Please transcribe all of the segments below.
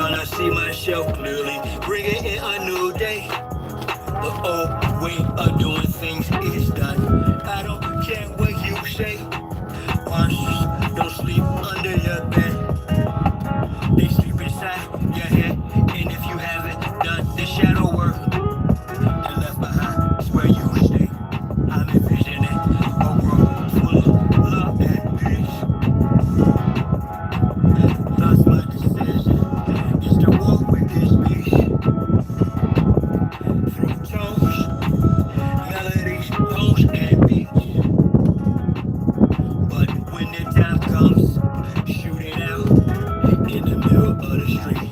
I see myself clearly, bringing in a new day. The old way of doing things is done. I don't care what you say. Monsters don't sleep under your bed. They sleep inside your head. And if you haven't done the shadow work and left behind is where you stay. I'm envisioning a world full of love and peace. Thus my decision is to walk with this peace. Through tones, melodies, poems, and beats. But when the time comes, shoot it out in the middle of the street.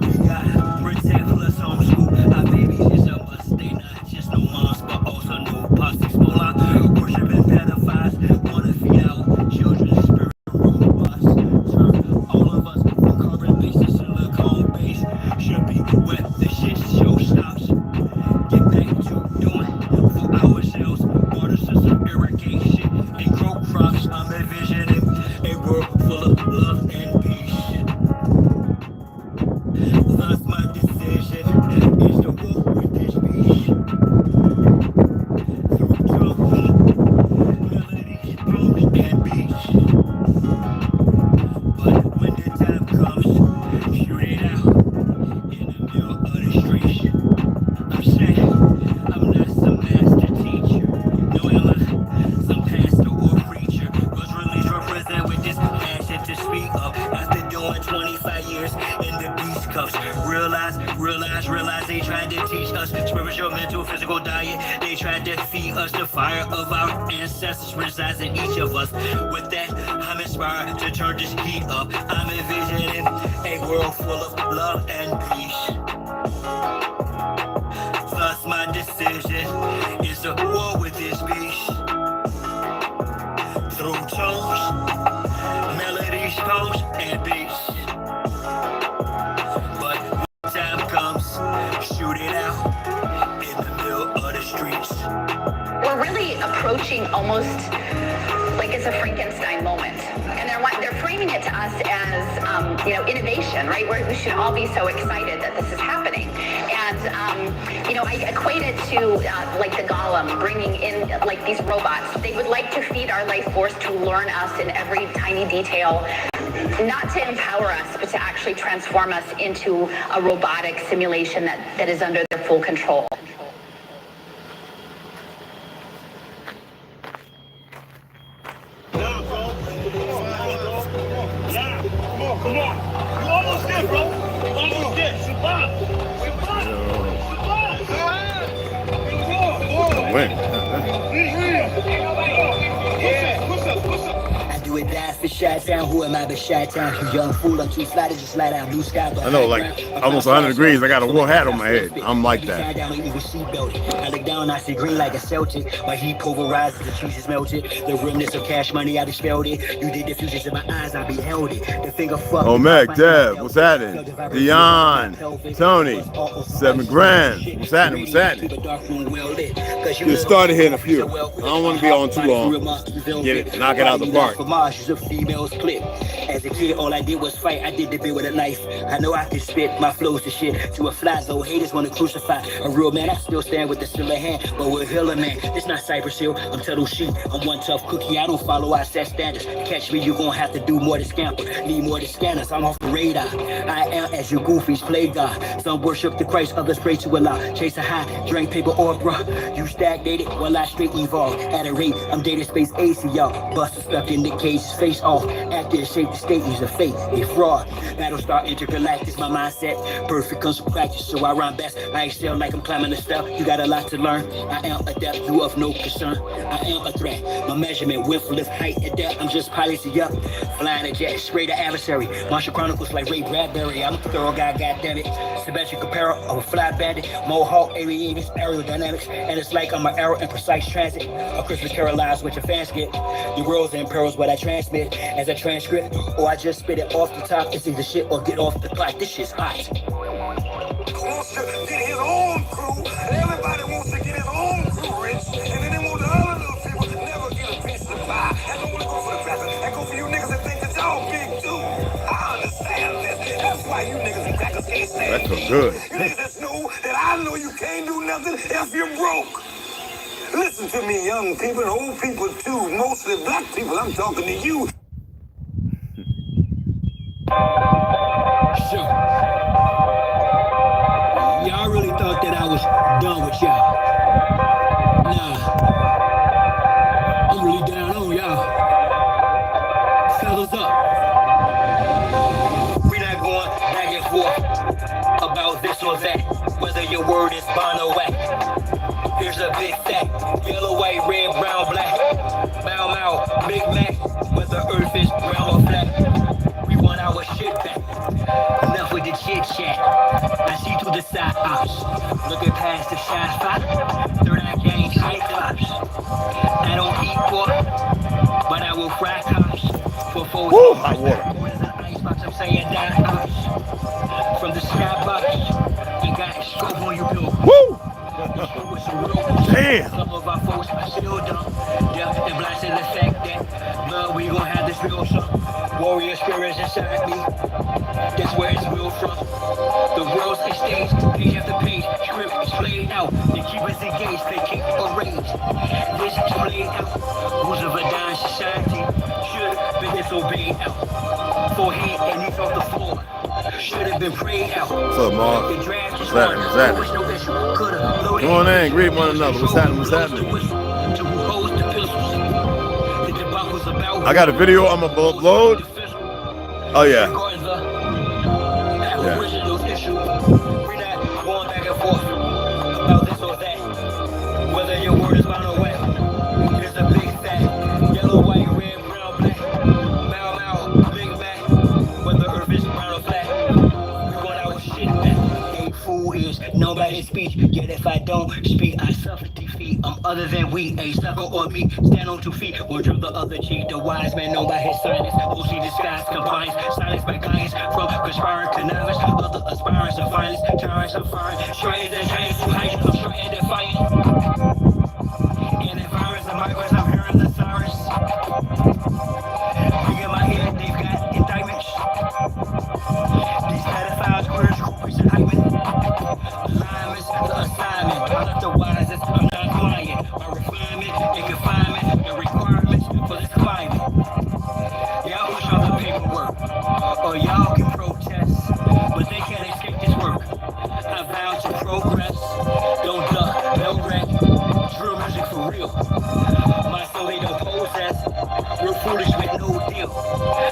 We gotta protect plus homeschool. Our babies is a must. They not just no moms, but also no posse. Smaller, worshiping pedophiles. Wanna feed our children's spirit robots. Turn all of us from carbon bases to silicone base. Should be where the shit show stops. Get back to doing for ourselves. Water system, irrigation, and grow crops. I'm envisioning a world full of love and peace. Thus my decision is to walk with this peace. Through tones, melodies, poems, and beats. But when the time comes, shoot it out in the middle of the streets. I'm saying I'm not some master teacher. No, am I some pastor or preacher? Was released represent with this passion to speak up. After doing 25 years in the beast cuffs. Realize they tried to teach us spiritual, mental, physical diet. They tried to feed us the fire of our ancestors resides in each of us. With that, I'm inspired to turn this heat up. I'm envisioning a world full of love and peace. Thus my decision is to war with this beast. Through tones, melodies, poems, and beats. But when time comes, shoot it out in the middle of the streets. We're really approaching almost like it's a Frankenstein moment. And they're framing it to us as, innovation, right? We should all be so excited that this is happening. And, I equate it to like the Golem bringing in like these robots. They would like to feed our life force to learn us in every tiny detail, not to empower us, but to actually transform us into a robotic simulation that is under their full control. Come on. You almost there, bro. Almost there. Survive. I do it die for Chi-Town. Who am I but Chi-Town? You young fool, I'm too fly to just slide out blue sky. I know, like almost 100 degrees. I got a wool hat on my head. I'm like that. I look down, I see green like a Celtic. My heat pulverized, the cheese is melted. The remnants of cash money, I dispelled it. You did the fusions in my eyes, I beheld it. The finger fuck. Oh, Meg, Deb, what's happening? Dion, Tony, 7 grand. What's happening? What's happening? Get started here in a few. I don't want to be on too long. Get it, knock it out the park. As a kid, all I did was fight. I did the bit with a knife. I know I can spit my flows to shit to a fly zone. Haters want to crucify a real man. I still stand with the silver hand, but we're healing, man. It's not Cypress Hill. I'm Tuttle Sheep. I'm one tough cookie. I don't follow our set standards. To catch me, you're gonna have to do more to scamper. Need more to scanners. I'm off the radar. I am as you goofies play God. Some worship the Christ, others pray to Allah. Chase a high, drink paper or bruh. You stagnated while I straight evolve. At a rate, I'm data space AC, y'all. Buster stuck in the cage, face off. Actor shape the state, use a fake, a fraud. Battlestar intergalactic, my mindset. Perfect comes from practice, so I rhyme best. I excel like I'm climbing a step. You got a lot to learn. I am adept, you of no concern. I am a threat. My measurement, width, lift, height, and depth. I'm just piloting up. Flying a jet, straight to adversary. Martial Chronicles like Ray Bradbury. I'm a thorough guy, goddammit. Symmetric apparel of a fly bandit. Mohawk, aviators, aerodynamics. And it's like I'm an arrow in precise transit. A Christmas carol lies what your fans get. Your worlds and pearls what I transmit as a transcript. Or I just spit it off the top. It's either shit or get off the clock. This shit's hot. Wants to get his own crew. Everybody wants to get his own crew rich. And then they want the other little people to never get a piece of the pie. I don't want to go for the present. I go for you niggas that think that y'all big too. I understand this. That's why you niggas Good. You need to know that I know you can't do nothing if you're broke. Listen to me, young people and old people too. Mostly black people, I'm talking to you. So, y'all really thought that I was done with y'all. Nah, I'm really down on y'all. Fellas up. We not going back and forth about this or that, whether your word is bond or whack. Here's a big fact: yellow, white, red, brown, black. Bow, Mao, Big Mac, whether earth is round or flat. We want our shit back. Enough with the chit chat. I see through the side ops, looking past the shot spot. Third eye gang cyclops. I don't eat pork, but I will fry cops for folks. Woo, hot water. I'm saying that from the skybox, you got scope on your bill. Woo! Damn. Some of our folks are still dumb. Deaf and blind to the fact that love, we gon' have this real song. Warrior spirits inside me. That's where it's real from. The world's a stage, page after page, script is played out. They keep us engaged, they keep arranged. This is played out. Rules of a dying society should have been disobeyed out. Forehead and knees off the floor should have been prayed out. What's up, Mark? What's happening? What's happening? Come on in, greet one another. What's happening? What's happening? I got a video I'm gonna upload. Oh yeah. Yeah. We're not going back and forth about this or that. Whether your word is bound or wet. Here's a big fact: yellow, white, red, brown, black. Bow, Mao, Big Mac, whether earth is brown or flat. We want our shit back. Ain't fool is known by his speech. Yet if I don't speak, I suffer defeat. I'm other than we, a sucker or me. Stand on 2 feet or drill the other cheek. The wise man known by his silence. OC disguise compliance. Silence by guidance from conspiring to novice. Other aspirants of violence. Tyrants of fire. Shrines and giants who hide. I'm sure and defiant. And if virus and migrants, I'm hearing the sirens. Big in my head, they've got indictments. These pedophiles, queers, groupies, and hymen. Alignments, the assignment. I'm not the wisest, I'm not quiet. My refinement and confinement and requirements for this climate. Y'all push all the paperwork, or y'all can protest, but they can't escape this work. I vow to progress, don't duck, no wreck. Drill music for real. My soul they don't possess. Real foolish with no deal.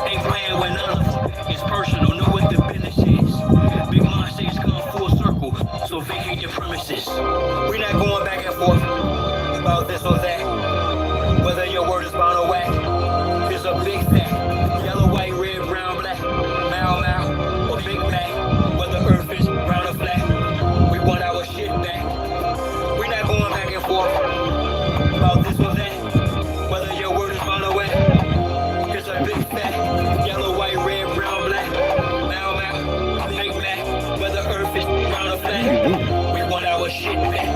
Ain't playing with none of them. It's personal, know what the business is. Big monsters come full circle, so vacate your premises. We're not going back and forth about this or that. Whether your word is bound or whack. Here's a big fact: yellow, white, red, brown, black. Mao, Mao, or Big Mac. Whether earth is brown or flat. We want our shit back. We're not going back and forth about this or that. Whether your word is bound or whack. Here's a big fact: yellow, white, red, brown, black. Mao, Mao, Big Mac. Whether earth is brown or flat. We want our shit back.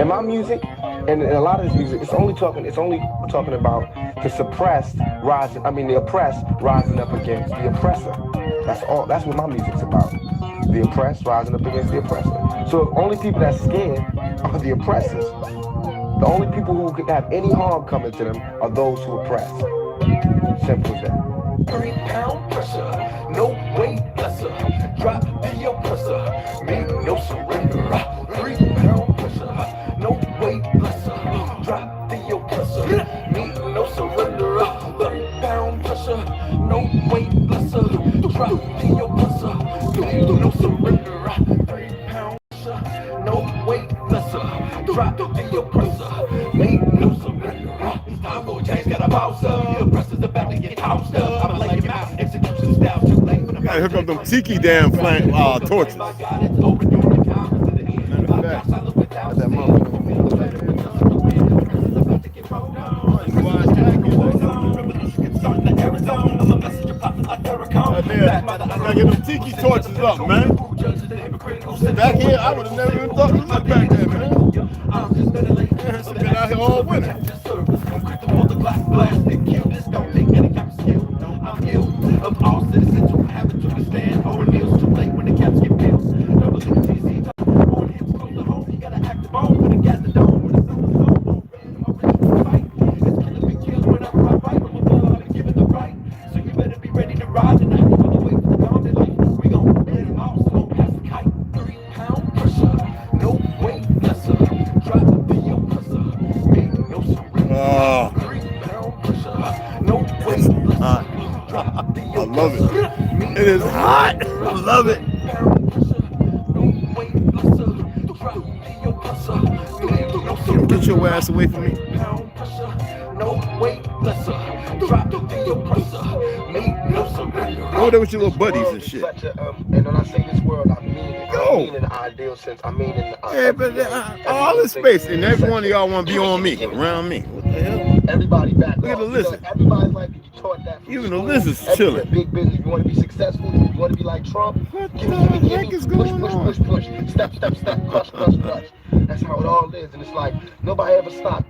In my music, and in a lot of this music, it's only talking about the suppressed rising. I mean, the oppressed rising up against the oppressor. That's all. That's what my music's about. The oppressed rising up against the oppressor. So the only people that's scared are the oppressors. The only people who could have any harm coming to them are those who oppress. Simple as that. 3-pound pressure, no weight lesser. Drop the oppressor, make no surrender. 3-pound pressure, no weight lesser. Drop the oppressor, make no surrender. 3-pound pressure, no weight lesser. Drop the oppressor, no surrender. 3-pound pressure, no weight lesser. Drop the oppressor, make no surrender. It's time for a change, got a boss up. The oppressor's about to get tossed up. I'm like your mouth, execution style too late. Gotta hook up them tiki damn flame torches. Got that motherfucker. Gotta get them tiki torches up, man. Back here, I would have never even thought to look back there, man. I've been out here all winter. Oh, 3 pound pressure. No way. hot. I love it. It is hot. I love it. Get your ass away from me. No weight lesser. Drop the oppressor. Make no surrender. Go there with your little buddies and shit. And when I say this world, I mean it. I mean in the ideal sense. I mean in the Yeah, but all this space, and every one of y'all want to be on me, around me. What the hell? Everybody back. Look at the lizard. Everybody's like you taught that. Even the lizard's chilling. Big business. You want to be successful? You want to be like Trump? What the heck is going on? Push. Step. Crush. That's how it all is. And it's like nobody ever stopped.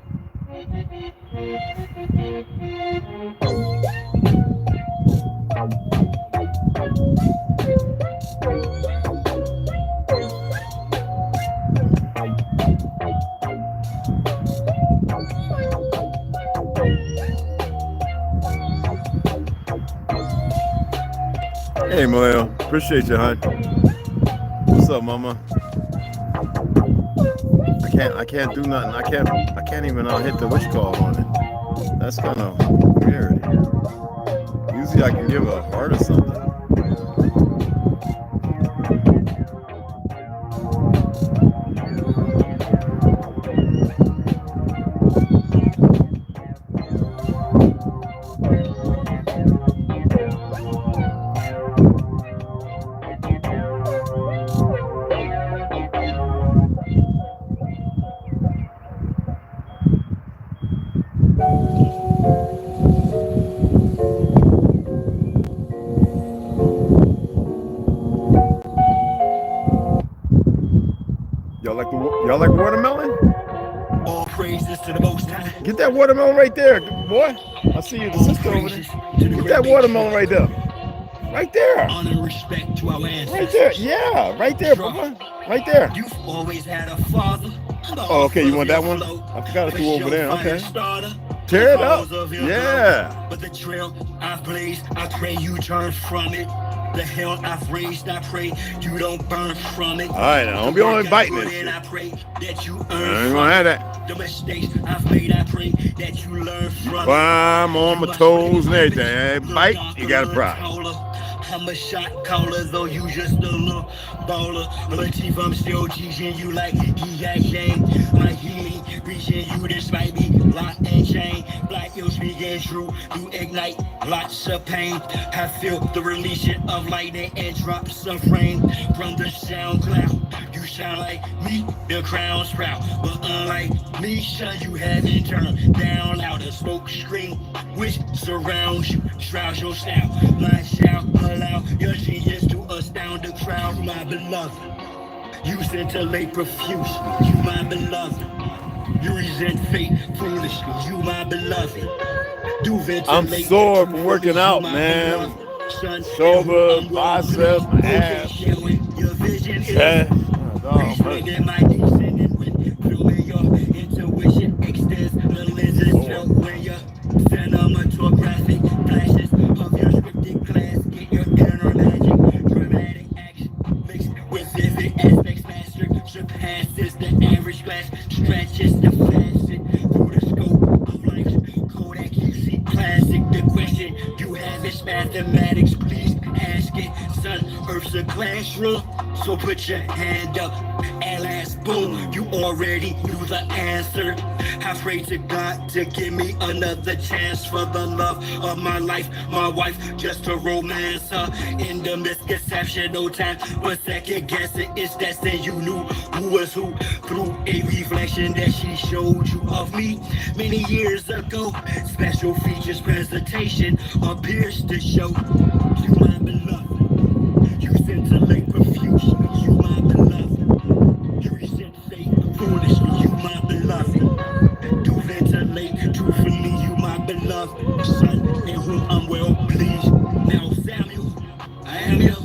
Hey, Moel. Appreciate you, hon. What's up, mama? I can't do nothing. I can't even hit the witch call on it. That's kind of weird. Usually I can give a heart or something. Y'all like watermelon? All praises to the Most High. Get that watermelon right there, boy. I see you, the sister over there. Get that watermelon right there. Right there. Honor and respect to our ancestors. Right there. Yeah, right there, brother. Right there. You've always had a father. Oh, okay, you want that one? I forgot to throw over there. Okay. Tear it up. Yeah. But the trail I've blazed, I pray you turn from it. The hell I've raised, I pray you don't burn from it. All right, now don't be only biting this shit. I pray that you I ain't gonna have that. The mistakes I've made, I pray that you learn from it. Well, I'm on my toes and everything. Hey, bite, you got a problem. I'm a shot caller, though you just a little baller. Latif, I'm still teaching you like he got shame. My healing, reaching you despite me, lock and chain. Black, you speaking true, you ignite lots of pain. I feel the releasing of lightning and drops of rain from the sound cloud. You sound like me, the crown's proud. But unlike me, son, you haven't turned down louder. Smoke screen, which surrounds you, shrouds your style. My shout allow your genius to astound the crowd. My beloved, you scintillate profusely. You my beloved, you resent fate foolishly. You my beloved, do I'm sore from working out, man. Shoulder, biceps, ass, chest. Reading my descendant with filming your intuition extends the lenses felt when your cinematographic flashes of your scripted class get your inner magic dramatic action mixed with vivid aspects mastered surpasses the average glass stretches the facet through the scope of life's Kodak you see classic the question you have is mathematics please ask it son earth's a classroom so put your hand up and last boom you already knew the answer I pray to God to give me another chance for the love of my life my wife just a romance in the misconception no time for second guessing it's destined you knew who was who through a reflection that she showed you of me many years ago special features presentation appears to show you my beloved you scintillate profusely you my beloved you resent fate foolishly you my beloved do ventilate truthfully you my beloved son in whom I'm well pleased now Samuel I am you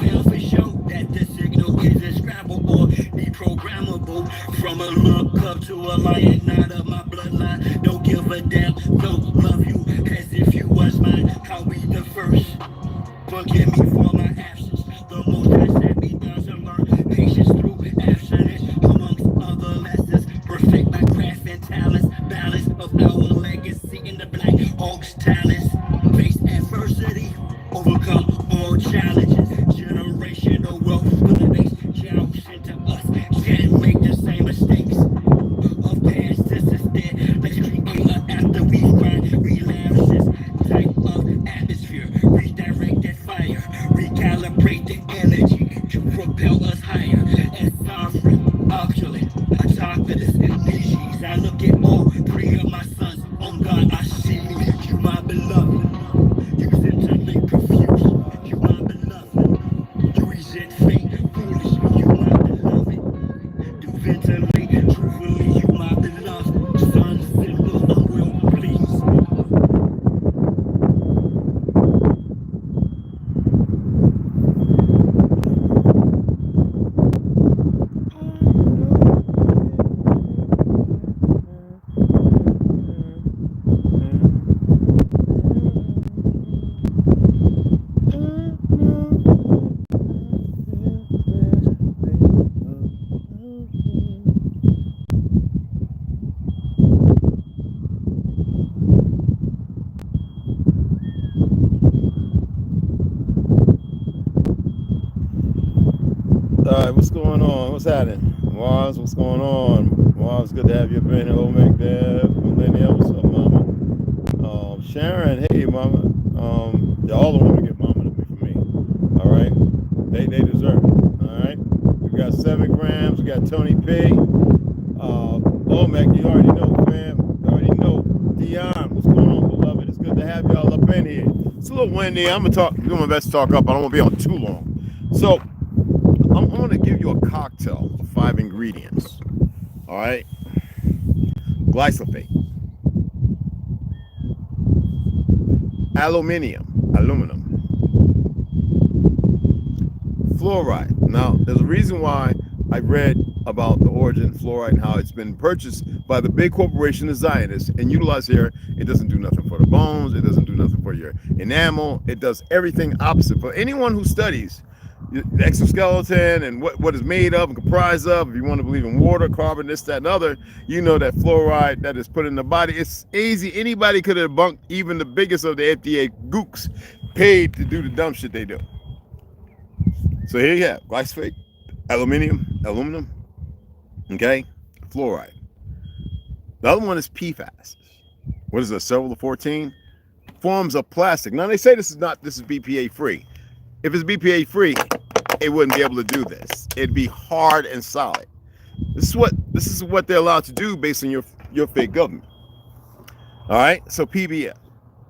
now for sure that the signal isn't scrambled or deprogrammable from a look up to a lion not of my bloodline don't give a damn don't love you as if you was mine I'll be the first forgive me for my absence the most I sent me down to learn patience through abstinence amongst other lessons perfect my craft and talents balance of our legacy in the Black Hawks talents. Face adversity, overcome all challenges. Generational wealth for the base jobs into us. Can't make the same mistakes of past instead. Let's create an after we find relapses type of atmosphere. Redirect that fire, recalibrate the energy to propel us higher. As sovereign, opulent, I talk for this species. I look at all three of my sons. On God, I see you, my beloved. You sentimentally confused, you my beloved. You resent fate, foolish, you my beloved. Do ventilate, truthfully, you my beloved. Son, simple, I'm well pleased. All right, what's going on? What's happening? Mars, what's going on? Mars, good to have you up in here. Omek there. Millennial, what's up, mama? Sharon, hey, mama. Yeah, all the women get mama to me for me. All right, they deserve it. All right, we got 7 grams. We got Tony P. Omek, you already know, fam. You already know. Dion, what's going on, beloved? It's good to have y'all up in here. It's a little windy. I'm gonna do my best to talk up. I don't want to be on too long. So I'm going to give you a cocktail of 5 ingredients. All right. Glyphosate, aluminum, fluoride. Now, there's a reason why I read about the origin of fluoride and how it's been purchased by the big corporation, the Zionists, and utilized here. It doesn't do nothing for the bones. It doesn't do nothing for your enamel. It does everything opposite. For anyone who studies the exoskeleton and what is made of and comprised of, if you want to believe in water, carbon, this, that, and other, you know that fluoride that is put in the body, it's easy. Anybody could have debunked, even the biggest of the FDA gooks paid to do the dumb shit they do. So here you have glyphosate, aluminum, okay, fluoride. The other one is PFAS. What is it, several of 14? Forms of plastic. Now they say this is BPA free. If it's BPA free, it wouldn't be able to do this. It'd be hard and solid. This is what they're allowed to do based on your fake government. All right, so PBF.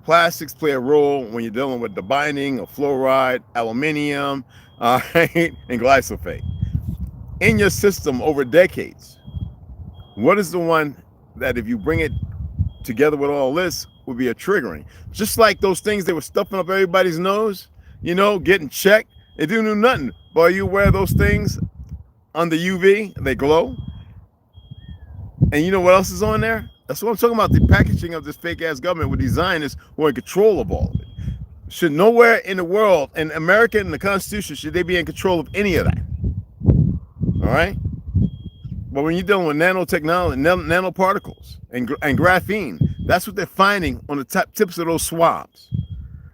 Plastics play a role when you're dealing with the binding of fluoride, aluminum, all right, and glyphosate. In your system over decades, what is the one that if you bring it together with all this would be a triggering? Just like those things they were stuffing up everybody's nose, you know, getting checked. It didn't do nothing. But you wear those things under UV, they glow. And you know what else is on there? That's what I'm talking about. The packaging of this fake ass government with these Zionists who are in control of all of it. Should nowhere in the world, in America and the Constitution, should they be in control of any of that? All right? But when you're dealing with nanotechnology, nanoparticles, and graphene, that's what they're finding on the tips of those swabs.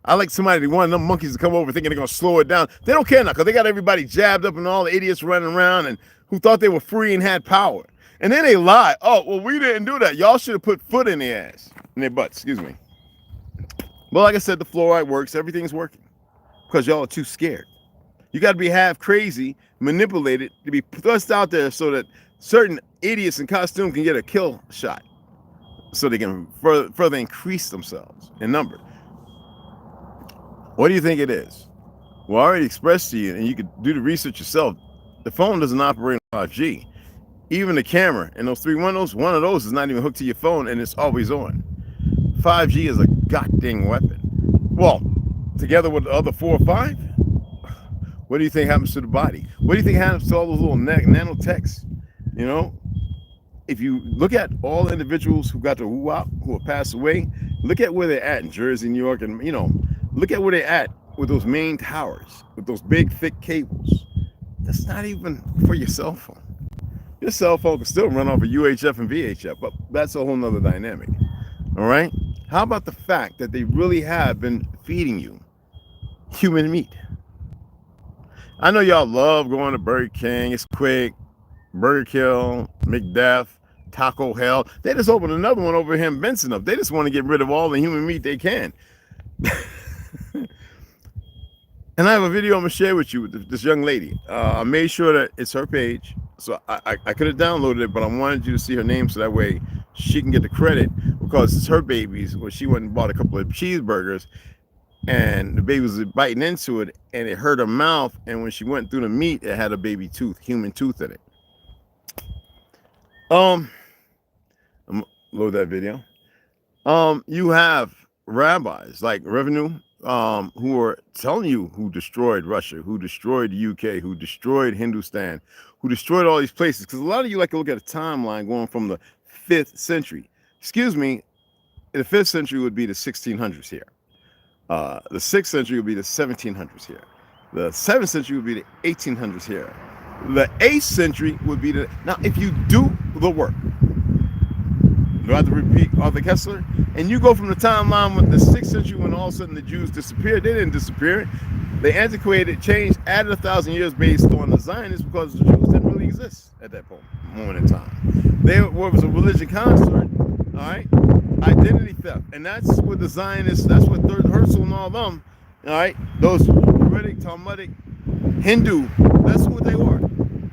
I like one of them monkeys to come over thinking they're going to slow it down. They don't care now because they got everybody jabbed up and all the idiots running around and who thought they were free and had power. And then they lie. Oh, well, we didn't do that. Y'all should have put foot in their ass, in their butts, excuse me. But like I said, the fluoride works. Everything's working because y'all are too scared. You got to be half crazy, manipulated to be thrust out there so that certain idiots in costume can get a kill shot so they can further increase themselves in number. What do you think it is? Well, I already expressed to you, and you could do the research yourself. The phone doesn't operate on 5G. Even the camera and those 3 windows, one of those is not even hooked to your phone, and it's always on. 5G is a goddamn weapon. Well, together with the other 4 or 5, what do you think happens to the body? What do you think happens to all those little nanotechs? You know, if you look at all the individuals who got the who have passed away, look at where they're at in Jersey, New York, and, you know, look at where they're at with those main towers, with those big, thick cables. That's not even for your cell phone. Your cell phone can still run off of UHF and VHF, but that's a whole nother dynamic. All right? How about the fact that they really have been feeding you human meat? I know y'all love going to Burger King. It's quick. Burger Kill, McDeath, Taco Hell. They just opened another one over here in Benson up. They just want to get rid of all the human meat they can. And I have a video I'm gonna share with you with this young lady. I made sure that it's her page, so I could have downloaded it, but I wanted you to see her name so that way she can get the credit because it's her babies. When she went and bought a couple of cheeseburgers, and the baby was biting into it, and it hurt her mouth. And when she went through the meat, it had a baby tooth, human tooth in it. I'm gonna load that video. You have rabbis like Revenue. Who are telling you who destroyed Russia, who destroyed the UK, who destroyed Hindustan, who destroyed all these places. Because a lot of you like to look at a timeline going from the 5th century. Excuse me, the 5th century would be the 1600s here. The 6th century would be the 1700s here. The 7th century would be the 1800s here. The 8th century would be the... Now, if you do the work, do I have to repeat Arthur Kessler? And you go from the timeline with the 6th century when all of a sudden the Jews disappeared. They didn't disappear. They antiquated, changed, added 1,000 years based on the Zionists because the Jews didn't really exist at that moment in time. They was a religion construct, all right? Identity theft. And that's what the Zionists, that's what Third Herzl and all them, all right? Those Druidic, Talmudic, Hindu, that's what they were.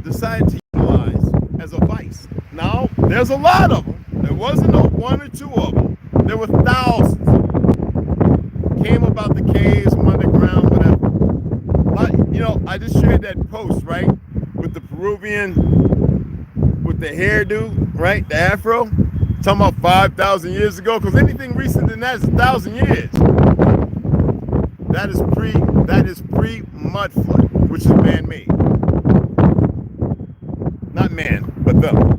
Decided to utilize as a vice. Now, there's a lot of them. There wasn't no one or two of them. There were thousands of them. Came about the caves, from underground, whatever. But, you know, I just shared that post, right? With the Peruvian, with the hairdo, right? The afro. Talking about 5,000 years ago. Because anything recent than that is 1,000 years. That is pre-mud flood, which is man-made. Not man, but them.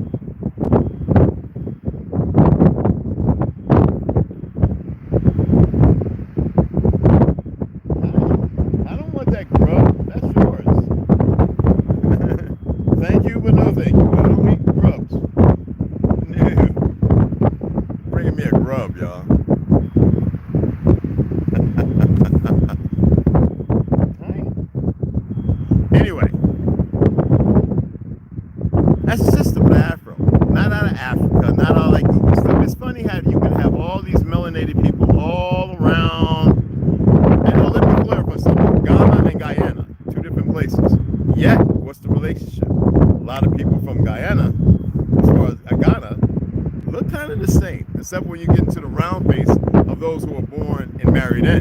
Except when you get into the round face of those who are born and married in,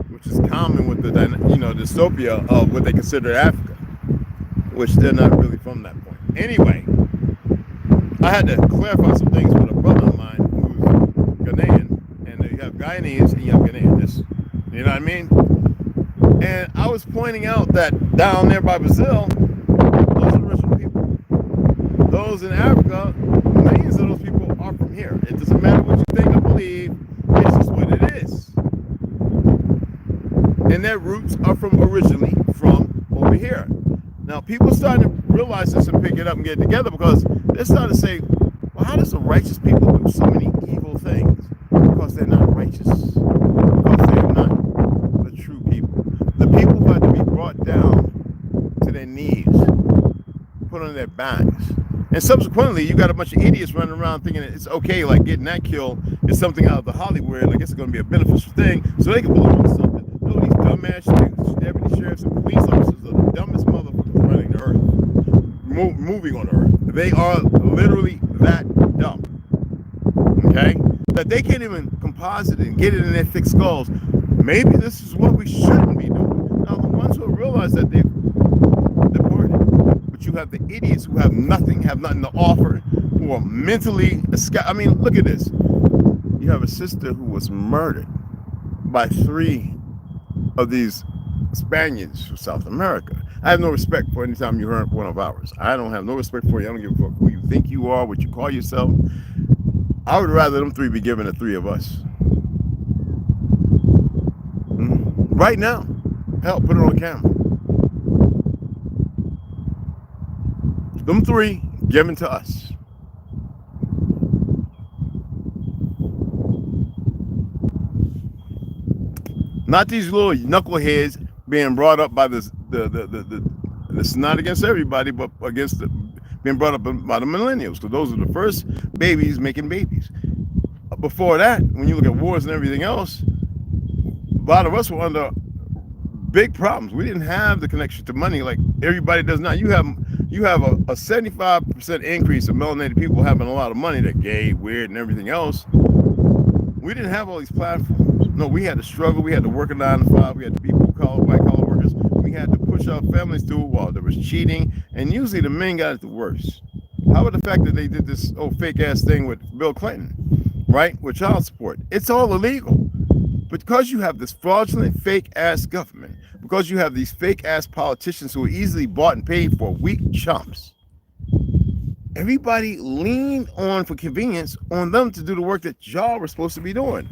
which is common with the, you know, dystopia of what they consider Africa, which they're not really from that point. Anyway, I had to clarify some things with a brother of mine who's Ghanaian, and you have Guyanese and you have Ghanaians, you know what I mean? And I was pointing out that down there by Brazil, those are the original people. Those in Africa, millions of those people are from here. It doesn't matter what you think or believe, it's just what it is. And their roots are originally from over here. Now people starting to realize this and pick it up and get it together because they're starting to say, well, how does the righteous people do so many evil things? Because they're not righteous. Because they're not the true people. The people who have to be brought down to their knees, put on their backs. And subsequently, you got a bunch of idiots running around thinking it's okay, like getting that kill is something out of the Hollywood, like it's going to be a beneficial thing, so they can belong to something. No, these dumbass deputy sheriffs and police officers are the dumbest motherfuckers running the earth, moving on the earth. They are literally that dumb, okay? That they can't even composite it and get it in their thick skulls. Maybe this is what we shouldn't be doing. Now, the ones who realize that they've departed. You have the idiots who have nothing to offer, who are mentally, I mean, look at this. You have a sister who was murdered by 3 of these Spaniards from South America. I have no respect for any time you hurt one of ours. I don't have no respect for you. I don't give a fuck who you think you are, what you call yourself. I would rather them 3 be given to 3 of us. Right now. Hell, put it on camera. Them 3 given to us. Not these little knuckleheads being brought up by this is not against everybody, but against being brought up by the millennials, because those are the first babies making babies. Before that, when you look at wars and everything else, a lot of us were under big problems. We didn't have the connection to money like everybody does now. You have a 75% increase of melanated people having a lot of money. They're gay, weird, and everything else. We didn't have all these platforms. No, we had to struggle. We had to work a 9 to 5. We had to be white collar workers. We had to push our families through while there was cheating, and usually the men got it the worst. How about the fact that they did this fake ass thing with Bill Clinton, right? With child support. It's all illegal. Because you have this fraudulent fake ass government, because you have these fake ass politicians who are easily bought and paid for, weak chumps, everybody leaned on for convenience on them to do the work that y'all were supposed to be doing.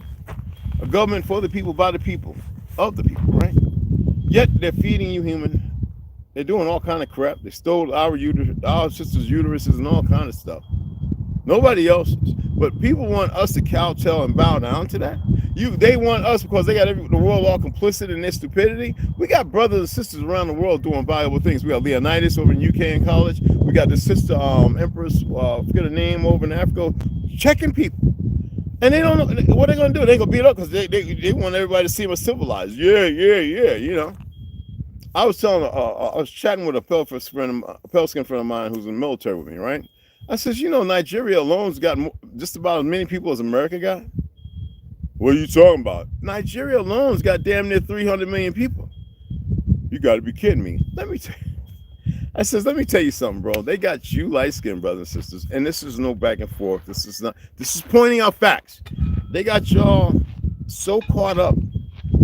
A government for the people, by the people, of the people, right? Yet they're feeding you human. They're doing all kind of crap. They stole our sisters' uteruses and all kind of stuff. Nobody else's. But people want us to kowtow and bow down to that. They want us because they got the world all complicit in their stupidity. We got brothers and sisters around the world doing valuable things. We got Leonidas over in UK in college. We got the sister Empress, forget her name, over in Africa, checking people. And they don't know what they're gonna do. They gonna beat up because they want everybody to see them as civilized. Yeah, you know. I was chatting with a pale-skinned friend of mine who's in the military with me, right? I says, you know, Nigeria alone's got just about as many people as America got. What are you talking about? Nigeria alone's got damn near 300 million people. You got to be kidding me. Let me tell you something, bro. They got you light-skinned brothers and sisters, and this is no back and forth. This is pointing out facts. They got y'all so caught up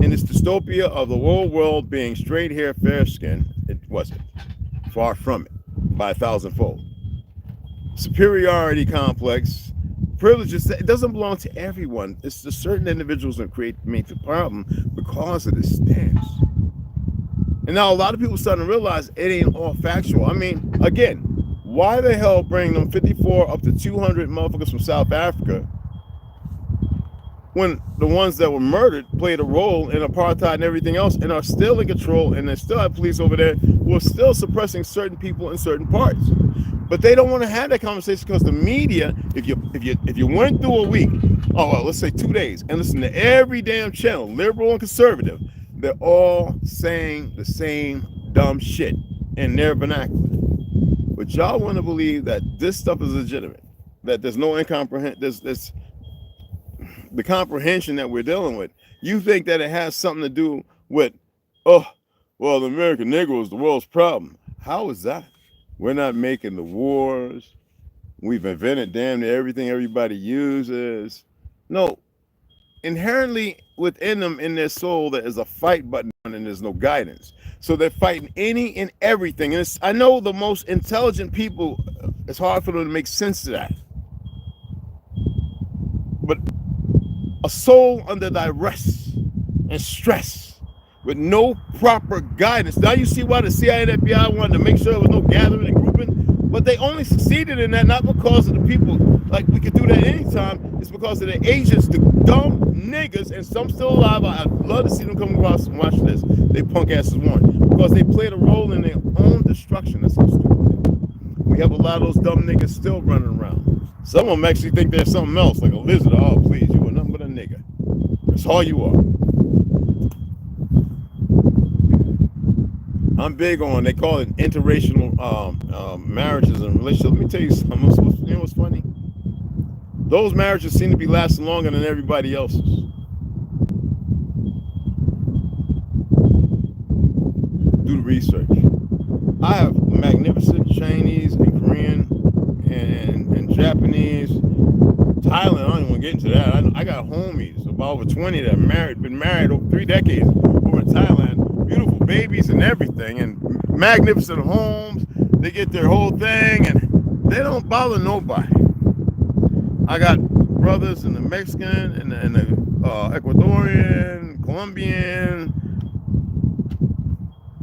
in this dystopia of the whole world being straight hair, fair skin. It wasn't. Far from it, by 1,000-fold. Superiority complex, privileges, it doesn't belong to everyone. It's to certain individuals that make the problem because of this stance. And now a lot of people starting to realize it ain't all factual. I mean, again, why the hell bring them 54 up to 200 motherfuckers from South Africa when the ones that were murdered played a role in apartheid and everything else and are still in control, and they still have police over there who are still suppressing certain people in certain parts? But they don't want to have that conversation because the media, if you went through a week, let's say 2 days, and listen to every damn channel, liberal and conservative, they're all saying the same dumb shit in their vernacular. But y'all want to believe that this stuff is legitimate, that there's no there's the comprehension that we're dealing with. You think that it has something to do with, the American Negro is the world's problem. How is that? We're not making the wars. We've invented damn near everything everybody uses. No, inherently within them, in their soul, there is a fight button and there's no guidance. So they're fighting any and everything. And I know the most intelligent people, it's hard for them to make sense of that. But a soul under duress and stress with no proper guidance. Now you see why the CIA and FBI wanted to make sure there was no gathering and grouping, but they only succeeded in that not because of the people, like we could do that anytime. It's because of the agents, the dumb niggas, and some still alive. I'd love to see them come across and watch this. They punk asses won because they played a role in their own destruction. That's so stupid. We have a lot of those dumb niggas still running around. Some of them actually think they're something else, like a lizard. Oh, please, you are nothing but a nigga. That's all you are. I'm big on, they call it interracial marriages and relationships. Let me tell you something. You know what's funny? Those marriages seem to be lasting longer than everybody else's. Do the research. I have magnificent Chinese and Korean and Japanese, Thailand. I don't even want to get into that. I got homies, about over 20 that have been married over 3 decades over in Thailand. Beautiful babies and everything, and magnificent homes. They get their whole thing, and they don't bother nobody. I got brothers in the Mexican and the Ecuadorian, Colombian,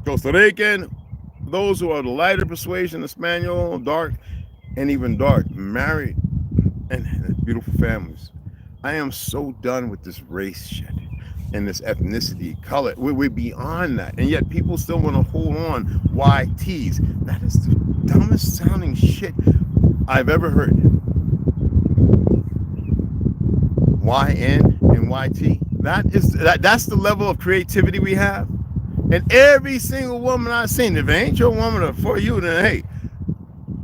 Costa Rican, those who are the lighter persuasion, Espanol, dark, and even dark, married, and beautiful families. I am so done with this race shit. and this ethnicity, color. We're beyond that. And yet people still want to hold on YTs. That is the dumbest sounding shit I've ever heard. YN and YT. That's the level of creativity we have. And every single woman I've seen, if it ain't your woman for you, then hey,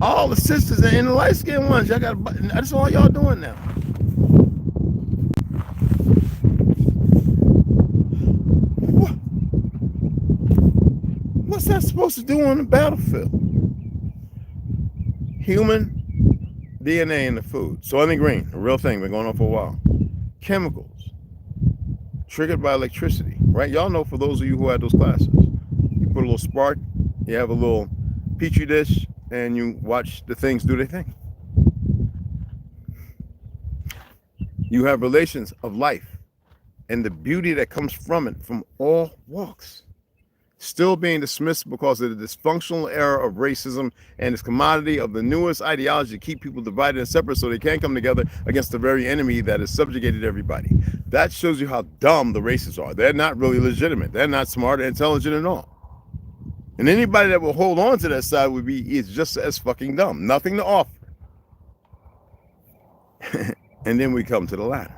all the sisters and the light-skinned ones, y'all got. That's all y'all doing now. What's that supposed to do on the battlefield? Human DNA in the food. Soylent Green, a real thing, been going on for a while. Chemicals triggered by electricity, right? Y'all know, for those of you who had those classes, you put a little spark, you have a little petri dish, and you watch the things do their thing. You have relations of life and the beauty that comes from it from all walks, still being dismissed because of the dysfunctional era of racism and this commodity of the newest ideology to keep people divided and separate so they can't come together against the very enemy that has subjugated everybody. That shows you how dumb the racists are. They're not really legitimate. They're not smart or intelligent at all. And anybody that will hold on to that side is just as fucking dumb. Nothing to offer. And then we come to the latter.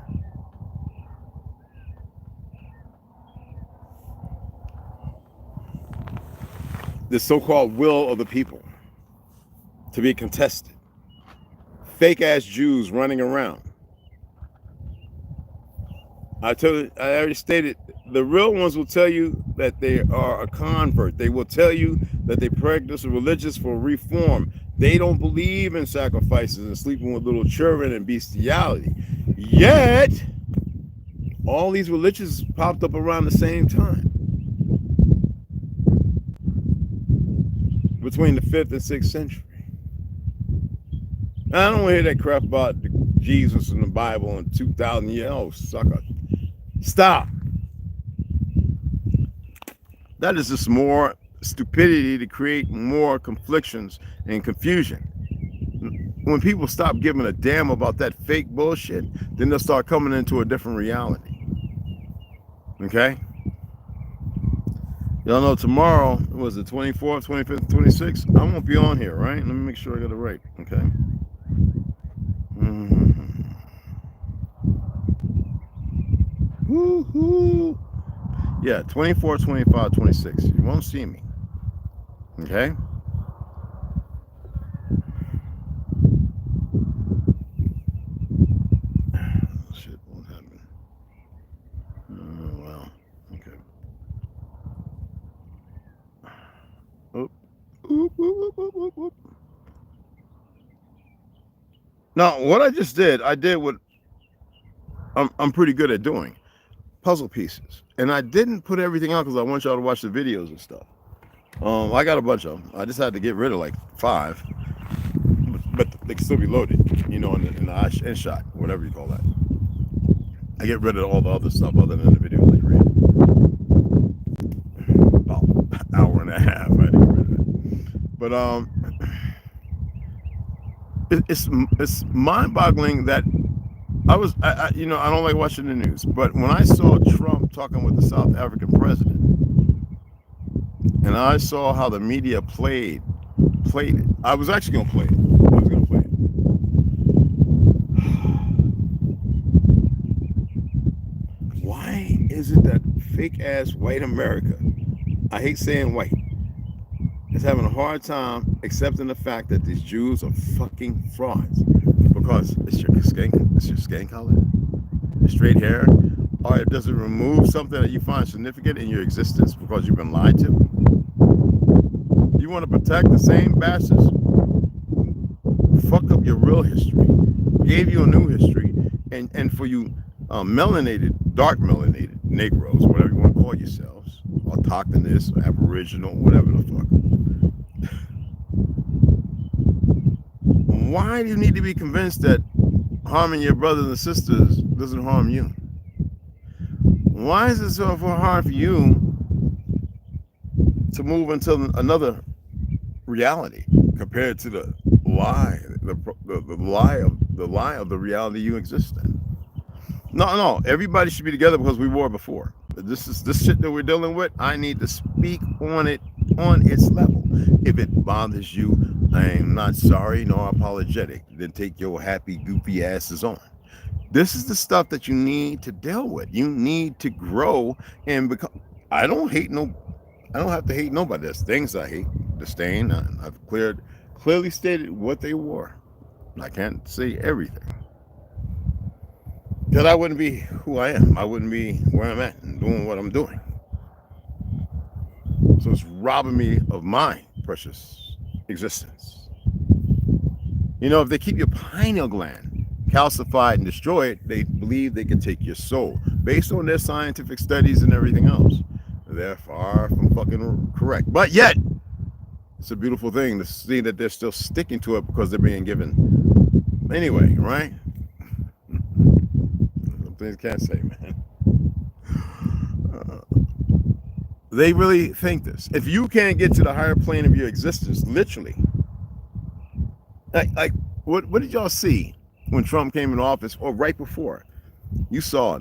The so-called will of the people to be contested. Fake ass Jews running around. I already stated, the real ones will tell you that they are a convert. They will tell you that they practice religious for reform. They don't believe in sacrifices and sleeping with little children and bestiality. Yet, all these religions popped up around the same time. Between the 5th and 6th century. I don't want to hear that crap about Jesus and the Bible and 2,000 years. Oh, sucker. Stop. That is just more stupidity to create more conflictions and confusion. When people stop giving a damn about that fake bullshit, then they'll start coming into a different reality. Okay? Y'all know tomorrow was the 24th, 25th, 26th. I won't be on here, right? Let me make sure I got it right. Okay. Woo-hoo. Yeah, 24, 25, 26. You won't see me. Okay? Shit won't happen. Oh, wow. Okay. Oop. Oop, oop, oop, oop, oop. Now, what I just did, I did what I'm pretty good at doing. Puzzle pieces. And I didn't put everything out because I want y'all to watch the videos and stuff. I got a bunch of them. I just had to get rid of like 5. But they can still be loaded, you know, in the end shot, whatever you call that. I get rid of all the other stuff other than the videos I created. About an hour and a half I had to get rid of it. But it's mind-boggling that I don't like watching the news, but when I saw Trump talking with the South African president, and I saw how the media played it, I was actually going to play it. Why is it that fake-ass white America, I hate saying white, is having a hard time accepting the fact that these Jews are fucking frauds? Because it's your skin color, your straight hair, or does it remove something that you find significant in your existence because you've been lied to? You want to protect the same bastards who fuck up your real history, gave you a new history, and for you dark melanated Negroes, whatever you want to call yourselves, autochthonous, or aboriginal, whatever the fuck. Why do you need to be convinced that harming your brothers and sisters doesn't harm you? Why is it so hard for you to move into another reality compared to the lie of the reality you exist in? No, everybody should be together because we were before. This shit that we're dealing with. I need to speak on it on its level. If it bothers you, I am not sorry nor apologetic. Then take your happy goofy asses on. This is the stuff that you need to deal with. You need to grow and become. I don't have to hate nobody. There's things I hate. Disdain. I've clearly stated what they were. I can't say everything. Because I wouldn't be who I am. I wouldn't be where I'm at and doing what I'm doing. So it's robbing me of my precious existence. You know, if they keep your pineal gland calcified and destroy it, they believe they can take your soul. Based on their scientific studies and everything else, they're far from fucking correct. But yet, it's a beautiful thing to see that they're still sticking to it because they're being given. Anyway, right? Some things can't say, man. They really think this. If you can't get to the higher plane of your existence, literally, like what did y'all see when Trump came into office or right before? You saw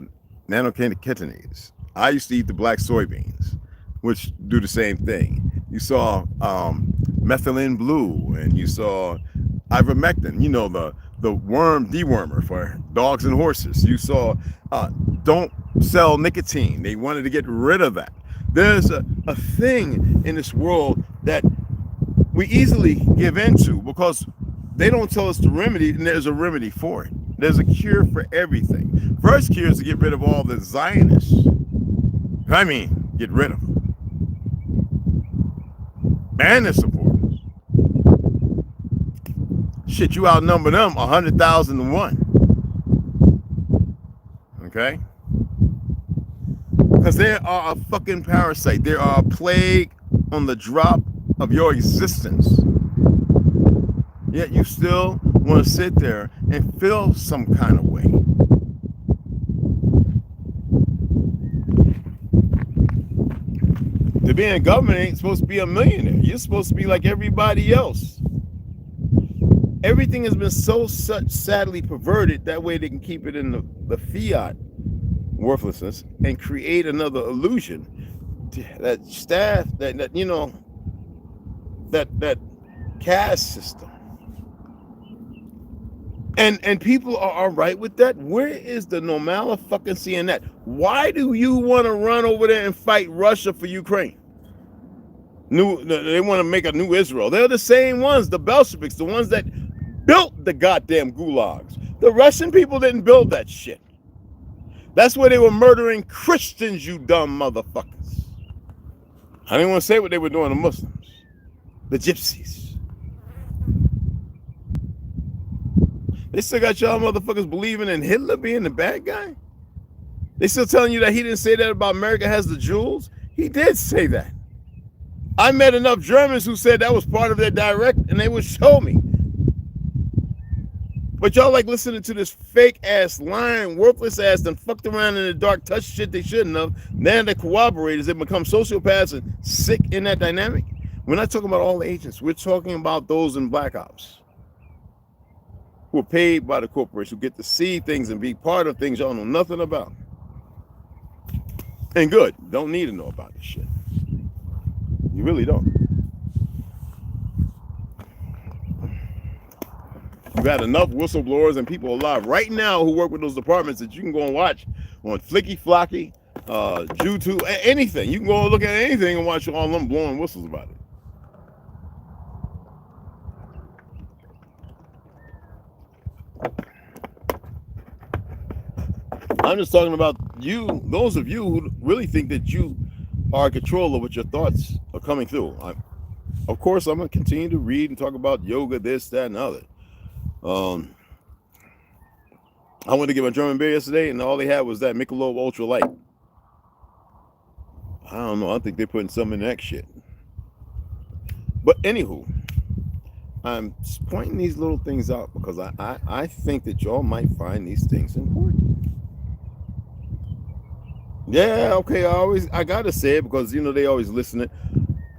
nanocannabinoids. I used to eat the black soybeans, which do the same thing. You saw methylene blue, and you saw ivermectin, you know, the worm dewormer for dogs and horses. You saw don't sell nicotine. They wanted to get rid of that. There's a thing in this world that we easily give into because they don't tell us the remedy, and there's a remedy for it. There's a cure for everything. First cure is to get rid of all the Zionists. I mean, get rid of them. And their supporters. Shit, you outnumber them 100,000 to 1. Okay? Because they are a fucking parasite. They are a plague on the drop of your existence. Yet you still want to sit there and feel some kind of way. To be in government ain't supposed to be a millionaire. You're supposed to be like everybody else. Everything has been so sadly perverted, that way they can keep it in the fiat worthlessness and create another illusion that staff that you know that caste system, and people are all right with that. Where is the normal fucking seeing that? Why do you want to run over there and fight Russia for Ukraine? They want to make a new Israel. They're the same ones, the Bolsheviks, the ones that built the goddamn gulags. The Russian people didn't build that shit. That's where they were murdering Christians, you dumb motherfuckers. I didn't want to say what they were doing to Muslims. The gypsies. They still got y'all motherfuckers believing in Hitler being the bad guy? They still telling you that he didn't say that about America has the jewels? He did say that. I met enough Germans who said that was part of their direct, and they would show me. But y'all like listening to this fake ass, lying, worthless ass, and fucked around in the dark, touched shit they shouldn't have. Then the cooperators, they become sociopaths and sick in that dynamic. We're not talking about all the agents. We're talking about those in black ops who are paid by the corporation, who get to see things and be part of things y'all know nothing about. And good, don't need to know about this shit. You really don't. You've had enough whistleblowers and people alive right now who work with those departments that you can go and watch on Flicky Flocky, YouTube, anything. You can go and look at anything and watch all them blowing whistles about it. I'm just talking about you, those of you who really think that you are in control of what your thoughts are coming through. Of course, I'm going to continue to read and talk about yoga, this, that, and other. I went to get my German beer yesterday, and all they had was that Michelob Ultra Light. I don't know. I think they're putting some in that shit. But anywho, I'm pointing these little things out because I think that y'all might find these things important. Yeah, okay. I gotta say it because you know they always listen.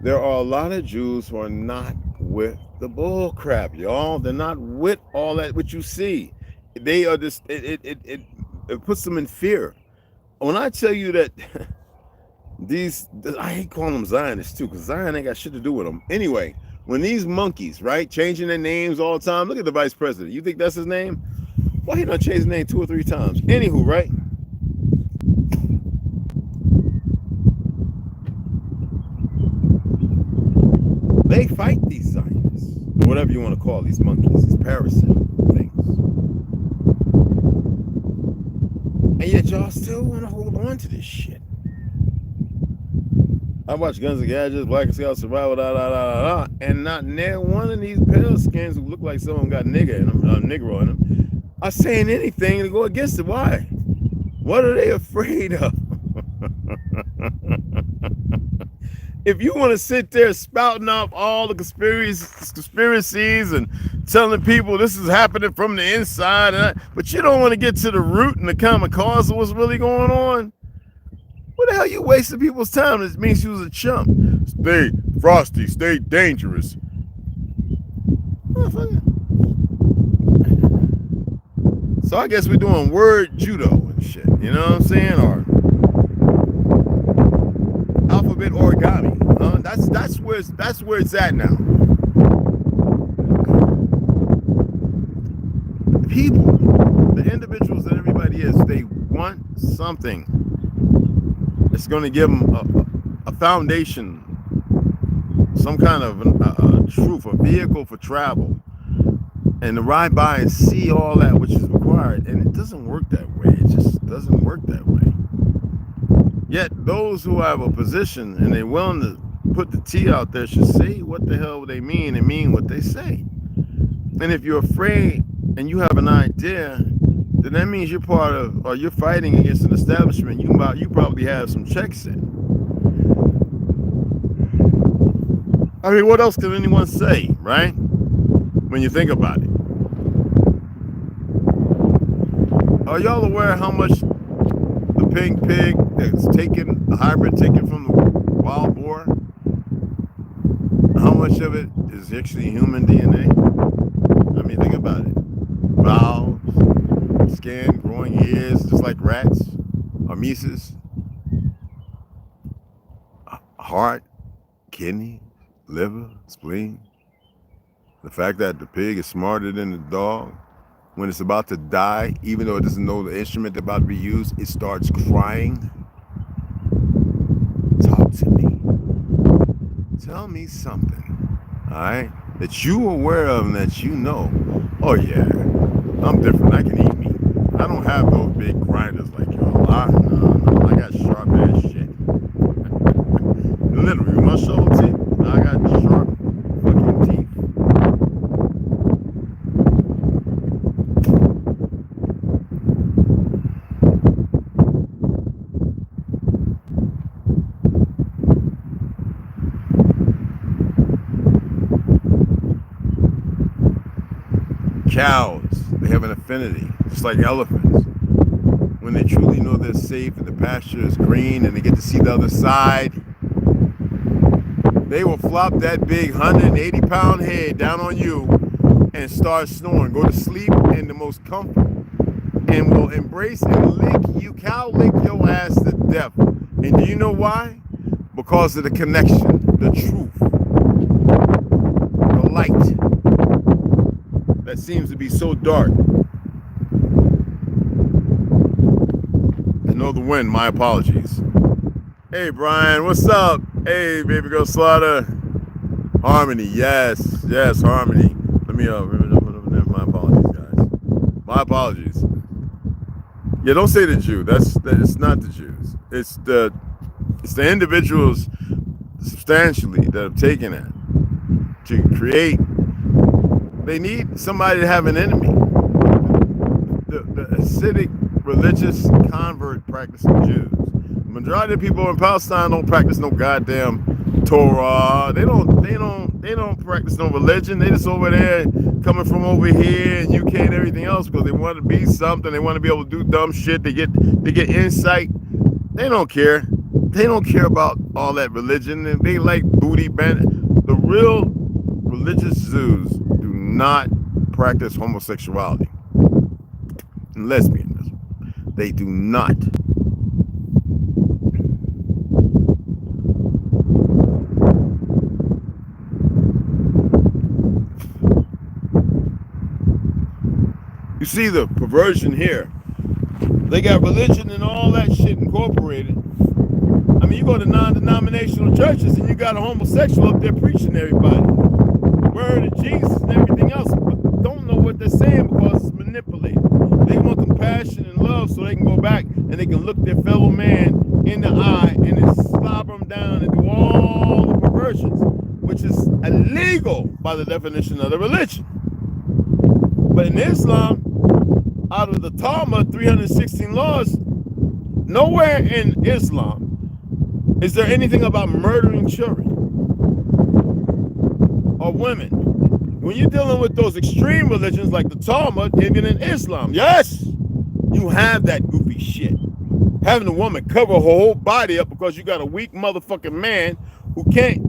There are a lot of Jews who are not with the bull crap, y'all. They're not with all that what you see. They are just it puts them in fear. When I tell you that I hate calling them Zionists too, because Zion ain't got shit to do with them. Anyway, when these monkeys, right, changing their names all the time, look at the vice president. You think that's his name? Why he not change his name 2 or 3 times? Anywho, right? They fight these Zionists, or whatever you want to call these monkeys, these parasite things. And yet y'all still want to hold on to this shit. I watch Guns and Gadgets, Black and Scout Survival, and not near one of these pale skins who look like someone got nigga in them, Negro in them, are saying anything to go against it. Why? What are they afraid of? If you want to sit there spouting off all the conspiracies and telling people this is happening from the inside, but you don't want to get to the root and the common cause of what's really going on, what the hell you wasting people's time? It means you was a chump. Stay frosty, stay dangerous. So I guess we're doing word judo and shit. You know what I'm saying? Or alphabet origami. That's where it's at now. The people, the individuals that everybody is, they want something. It's going to give them a foundation, some kind of a truth, a vehicle for travel, and to ride by and see all that which is required. And it doesn't work that way. It just doesn't work that way. Yet those who have a position and they're willing to put the T out there should say what the hell they mean and mean what they say. And if you're afraid and you have an idea, then that means you're part of, or you're fighting against an establishment. You probably have some checks in. I mean, what else can anyone say, right? When you think about it. Are y'all aware how much the pink pig that's taken, the hybrid taken from the wild boar, how much of it is actually human DNA? I mean, think about it. Valves, skin, growing ears, just like rats, or mises, heart, kidney, liver, spleen. The fact that the pig is smarter than the dog, when it's about to die, even though it doesn't know the instrument that's about to be used, it starts crying. Talk to me. Tell me something, all right, that you are aware of and that you know. Oh yeah, I'm different. I can eat meat. I don't have those big grinders like y'all. No, I got sharp ass shit. Literally, with my shoulder teeth, I got sharp fucking teeth. Cows, they have an affinity, just like elephants. When they truly know they're safe and the pasture is green and they get to see the other side, they will flop that big 180-pound head down on you and start snoring. Go to sleep in the most comfort and will embrace and lick you, cow lick your ass to death. And do you know why? Because of the connection, the truth, the light that seems to be so dark. I know the wind, my apologies. Hey Brian, what's up? Hey baby girl Slaughter. Harmony, yes, Harmony. Let me my apologies, guys. My apologies. Yeah, don't say the Jew. It's not the Jews. It's the individuals substantially that have taken it to create. They need somebody to have an enemy. The Hasidic religious convert practicing Jews. The majority of people in Palestine don't practice no goddamn Torah. They don't practice no religion. They just over there coming from over here in UK and everything else because they want to be something. They want to be able to do dumb shit. They get insight. They don't care. They don't care about all that religion. And they like booty bend. The real religious Jews do not practice homosexuality and lesbianism. They do not. see the perversion here. They got religion and all that shit incorporated. I mean, you go to non-denominational churches and you got a homosexual up there preaching to everybody. The word of Jesus and everything else, but don't know what they're saying because it's manipulated. They want compassion and love so they can go back and they can look their fellow man in the eye and then slobber them down and do all the perversions, which is illegal by the definition of the religion. But in Islam, out of the Talmud, 316 laws, nowhere in Islam is there anything about murdering children or women. When you're dealing with those extreme religions like the Talmud, even in Islam, yes, you have that goofy shit. Having a woman cover her whole body up because you got a weak motherfucking man who can't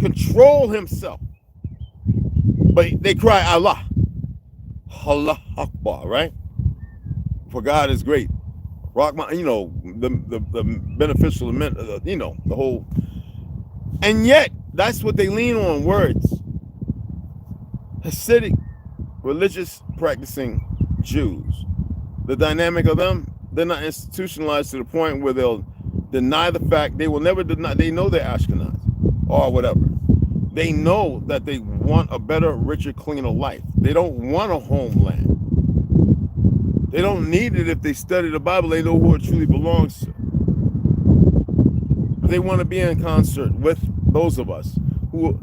control himself. But they cry Allah. Allah Akbar, right? For God is great. Rahman, you know, the beneficial, you know, the whole. And yet, that's what they lean on, words. Hasidic, religious, practicing Jews. The dynamic of them, they're not institutionalized to the point where they'll deny the fact. They will never deny. They know they're Ashkenaz or whatever. They know that they want a better, richer, cleaner life. They don't want a homeland. They don't need it if they study the Bible. They know who it truly belongs to. They want to be in concert with those of us who,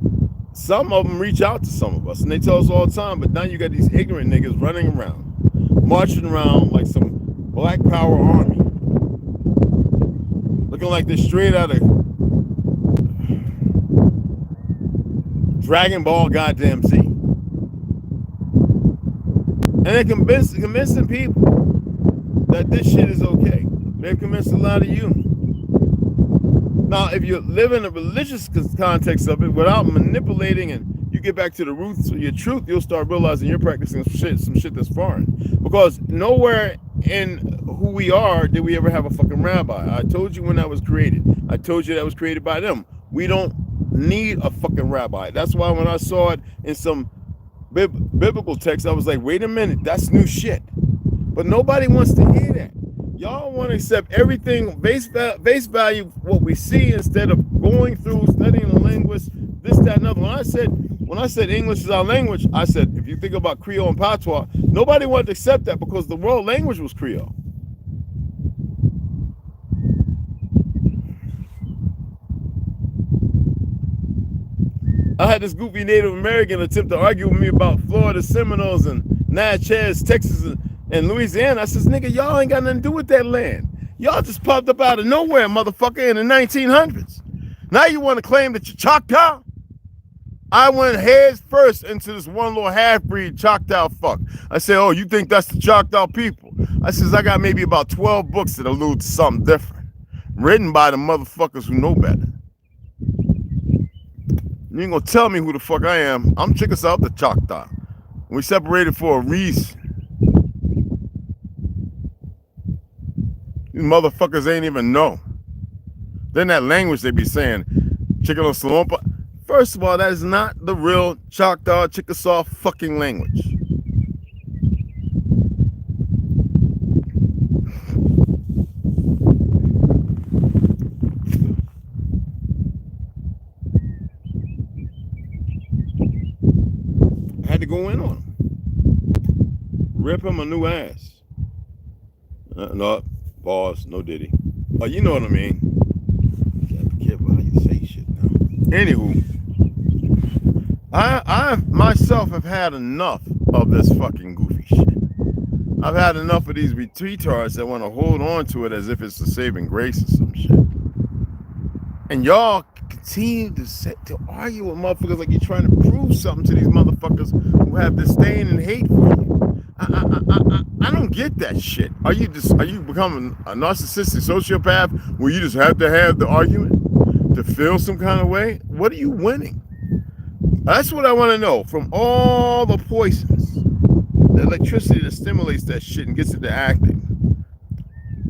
some of them reach out to some of us and they tell us all the time, but now you got these ignorant niggas running around, marching around like some black power army, looking like they're straight out of Dragon Ball goddamn Z. And they're convincing people that this shit is okay. They've convinced a lot of you. Now, if you live in a religious context of it without manipulating and you get back to the roots of your truth, you'll start realizing you're practicing some shit that's foreign. Because nowhere in who we are did we ever have a fucking rabbi. I told you when that was created. I told you that was created by them. We don't need a fucking rabbi. That's why when I saw it in some biblical text, I was like, wait a minute, that's new shit. But nobody wants to hear that. Y'all want to accept everything base value what we see instead of going through studying the linguist, this, that, and other. When I said English is our language, I said if you think about Creole and Patois, nobody wanted to accept that because the world language was Creole. I had this goofy Native American attempt to argue with me about Florida Seminoles and Natchez, Texas, and Louisiana. I says, nigga, y'all ain't got nothing to do with that land. Y'all just popped up out of nowhere, motherfucker, in the 1900s. Now you want to claim that you're Choctaw? I went heads first into this one little half-breed Choctaw fuck. I said, oh, you think that's the Choctaw people? I says, I got maybe about 12 books that allude to something different, written by the motherfuckers who know better. You ain't gonna tell me who the fuck I am. I'm Chickasaw the Choctaw. We separated for a reason. These motherfuckers ain't even know. Then that language they be saying, Chickasaw Salompa. First of all, that is not the real Choctaw Chickasaw fucking language. I had to go in on him. Rip him a new ass. No, pause, no diddy. Oh, you know what I mean. You gotta be careful how you say shit now. Anywho, I myself have had enough of this fucking goofy shit. I've had enough of these retards that want to hold on to it as if it's a saving grace or some shit. And y'all continue to argue with motherfuckers like you're trying to prove something to these motherfuckers who have disdain and hate for you. I don't get that shit. Are you becoming a narcissistic sociopath where you just have to have the argument to feel some kind of way? What are you winning? That's what I want to know. From all the poisons, the electricity that stimulates that shit and gets it to acting,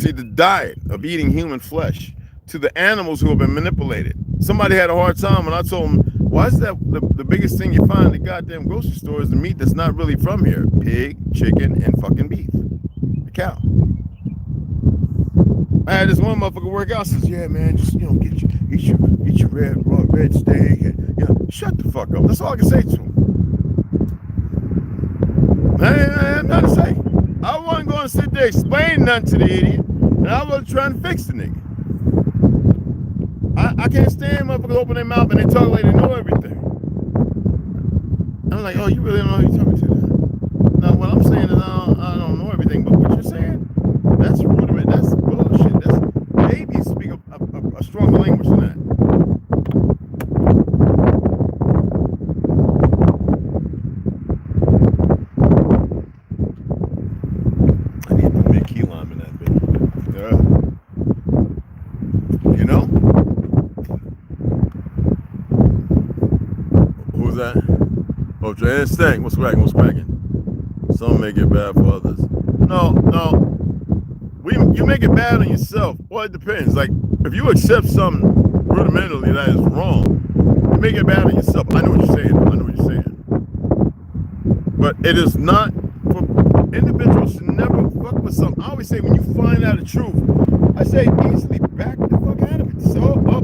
to the diet of eating human flesh, to the animals who have been manipulated. Somebody had a hard time when I told them Why is that the biggest thing you find in the goddamn grocery store is the meat that's not really from here? Pig, chicken, and fucking beef. The cow. I had this one motherfucker work out, says, yeah, man, just, eat your red steak. And, shut the fuck up. That's all I can say to him. I ain't nothing to say. I wasn't going to sit there explaining nothing to the idiot, and I wasn't trying to fix the nigga. I can't stand motherfuckers open their mouth and they talk like they know everything. I'm like, oh, you really don't know who you're talking to now? No, what I'm saying is I don't know everything, but what you're saying, that's rudiment, that's bullshit. That's babies speak a stronger language than that. I need to make key lime in that bit. You know? Who's that? Oh, Jay Stank. What's cracking? Some make it bad for others. No. You make it bad on yourself. Well, it depends. Like, if you accept something rudimentarily that is wrong, you make it bad on yourself. I know what you're saying. But it is not for individuals should never fuck with something. I always say when you find out the truth, I say easily back the fuck out of it. So,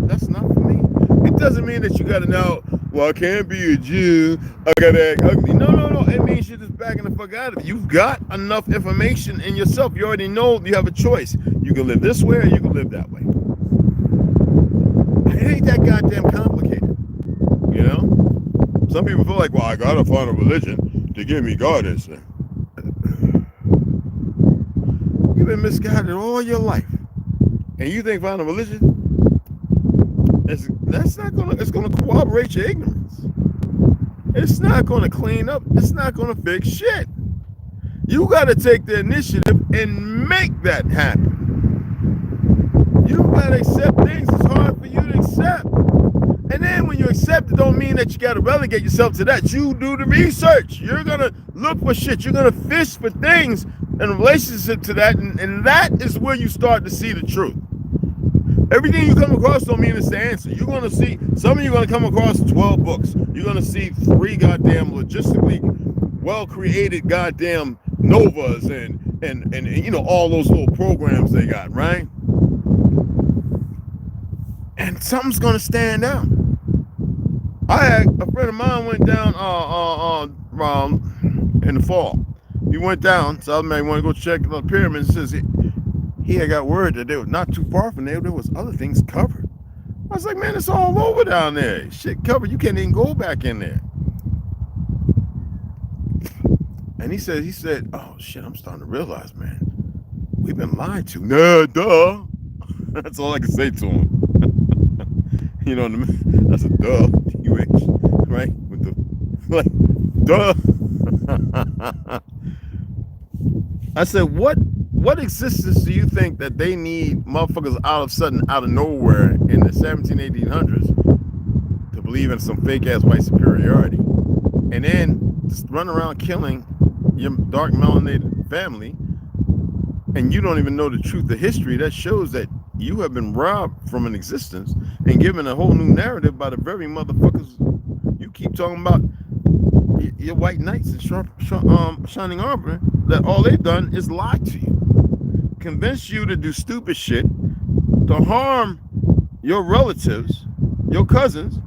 that's not for me. It doesn't mean that you gotta know, well, I can't be a Jew, I gotta act ugly. No. It means you're just backing the fuck out of it. You've got enough information in yourself. You already know you have a choice. You can live this way or you can live that way. It ain't that goddamn complicated. You know? Some people feel like, well, I gotta find a religion to give me guidance. You've been misguided all your life. And you think finding a religion, it's gonna corroborate your ignorance. It's not gonna clean up, it's not gonna fix shit. You gotta take the initiative and make that happen. You gotta accept things it's hard for you to accept. And then when you accept it, don't mean that you gotta relegate yourself to that. You do the research. You're gonna look for shit. You're gonna fish for things in relationship to that, and that is where you start to see the truth. Everything you come across don't mean it's the answer. You're gonna see, some of you are gonna come across 12 books. You're gonna see 3 goddamn logistically well-created goddamn novas and all those little programs they got, right? And something's gonna stand out. I had a friend of mine went down in the fall. He went down, so I want to go check the pyramids. Says he had got word that they were not too far from there was other things covered. I was like, man, it's all over down there. Shit covered. You can't even go back in there. And he said, oh shit, I'm starting to realize, man, we've been lied to. Nah, duh. That's all I can say to him. You know what I mean? That's a duh, UH, right? With the, like, duh. I said, what existence do you think that they need motherfuckers out of nowhere in the 1800s to believe in some fake ass white superiority, and then just run around killing your dark melanated family, and you don't even know the truth of history? That shows that you have been robbed from an existence and given a whole new narrative by the very motherfuckers you keep talking about, your white knights in shining armor, that all they've done is lie to you, convince you to do stupid shit, to harm your relatives, your cousins,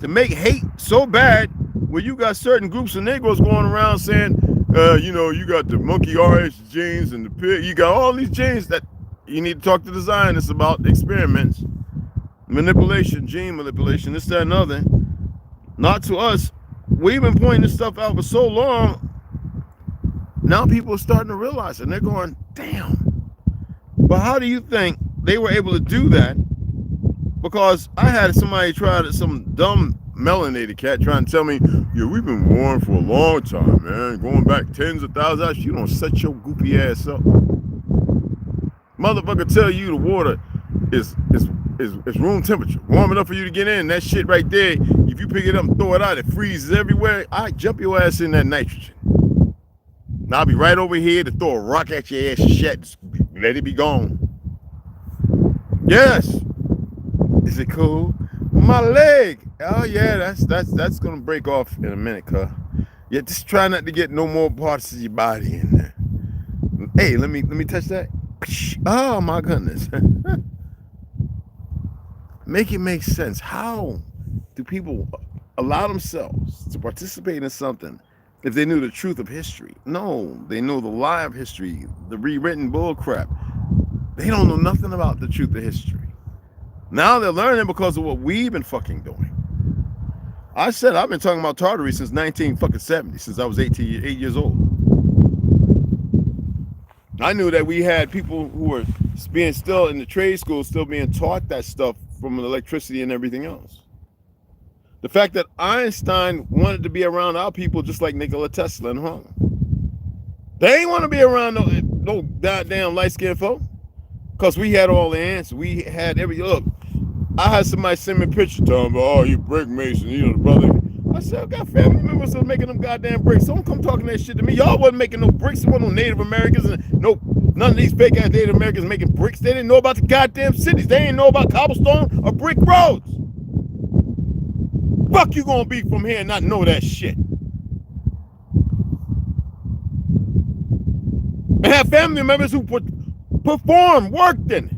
to make hate so bad where you got certain groups of Negroes going around saying, you got the monkey RH genes and the pig, you got all these genes that you need to talk to the Zionists about experiments, manipulation, gene manipulation, this, that, and other. Not to us. We've been pointing this stuff out for so long. Now people are starting to realize it, and they're going, damn. But how do you think they were able to do that? Because I had somebody try to, some dumb melanated cat trying to tell me, yeah, we've been warned for a long time, man, going back tens of thousands of years. You don't set your goopy ass up. Motherfucker tell you the water is room temperature, warm enough for you to get in. That shit right there, if you pick it up and throw it out, it freezes everywhere. I jump your ass in that nitrogen. Now I'll be right over here to throw a rock at your ass, shit, let it be gone. Yes. Is it cool? My leg. Oh yeah, that's gonna break off in a minute, cuz. Yeah, just try not to get no more parts of your body in there. Hey, let me touch that. Oh my goodness. Make it make sense. How do people allow themselves to participate in something if they knew the truth of history? No, they know the lie of history, the rewritten bull crap. They don't know nothing about the truth of history. Now they're learning because of what we've been fucking doing. I said I've been talking about Tartary since 1970, since I was 8 years old. I knew that we had people who were being still in the trade school, still being taught that stuff from electricity and everything else. The fact that Einstein wanted to be around our people just like Nikola Tesla and Harlem. They ain't want to be around no goddamn light-skinned folk. Because we had all the answers. We had every look. I had somebody send me a picture telling me, oh, you brick mason, you know, the brother. I said, I got family members that are making them goddamn bricks. Don't come talking that shit to me. Y'all wasn't making no bricks. There wasn't no Native Americans and none of these fake ass Native Americans making bricks. They didn't know about the goddamn cities. They didn't know about cobblestone or brick roads. Fuck you gonna be from here and not know that shit. And have family members who performed, worked in it.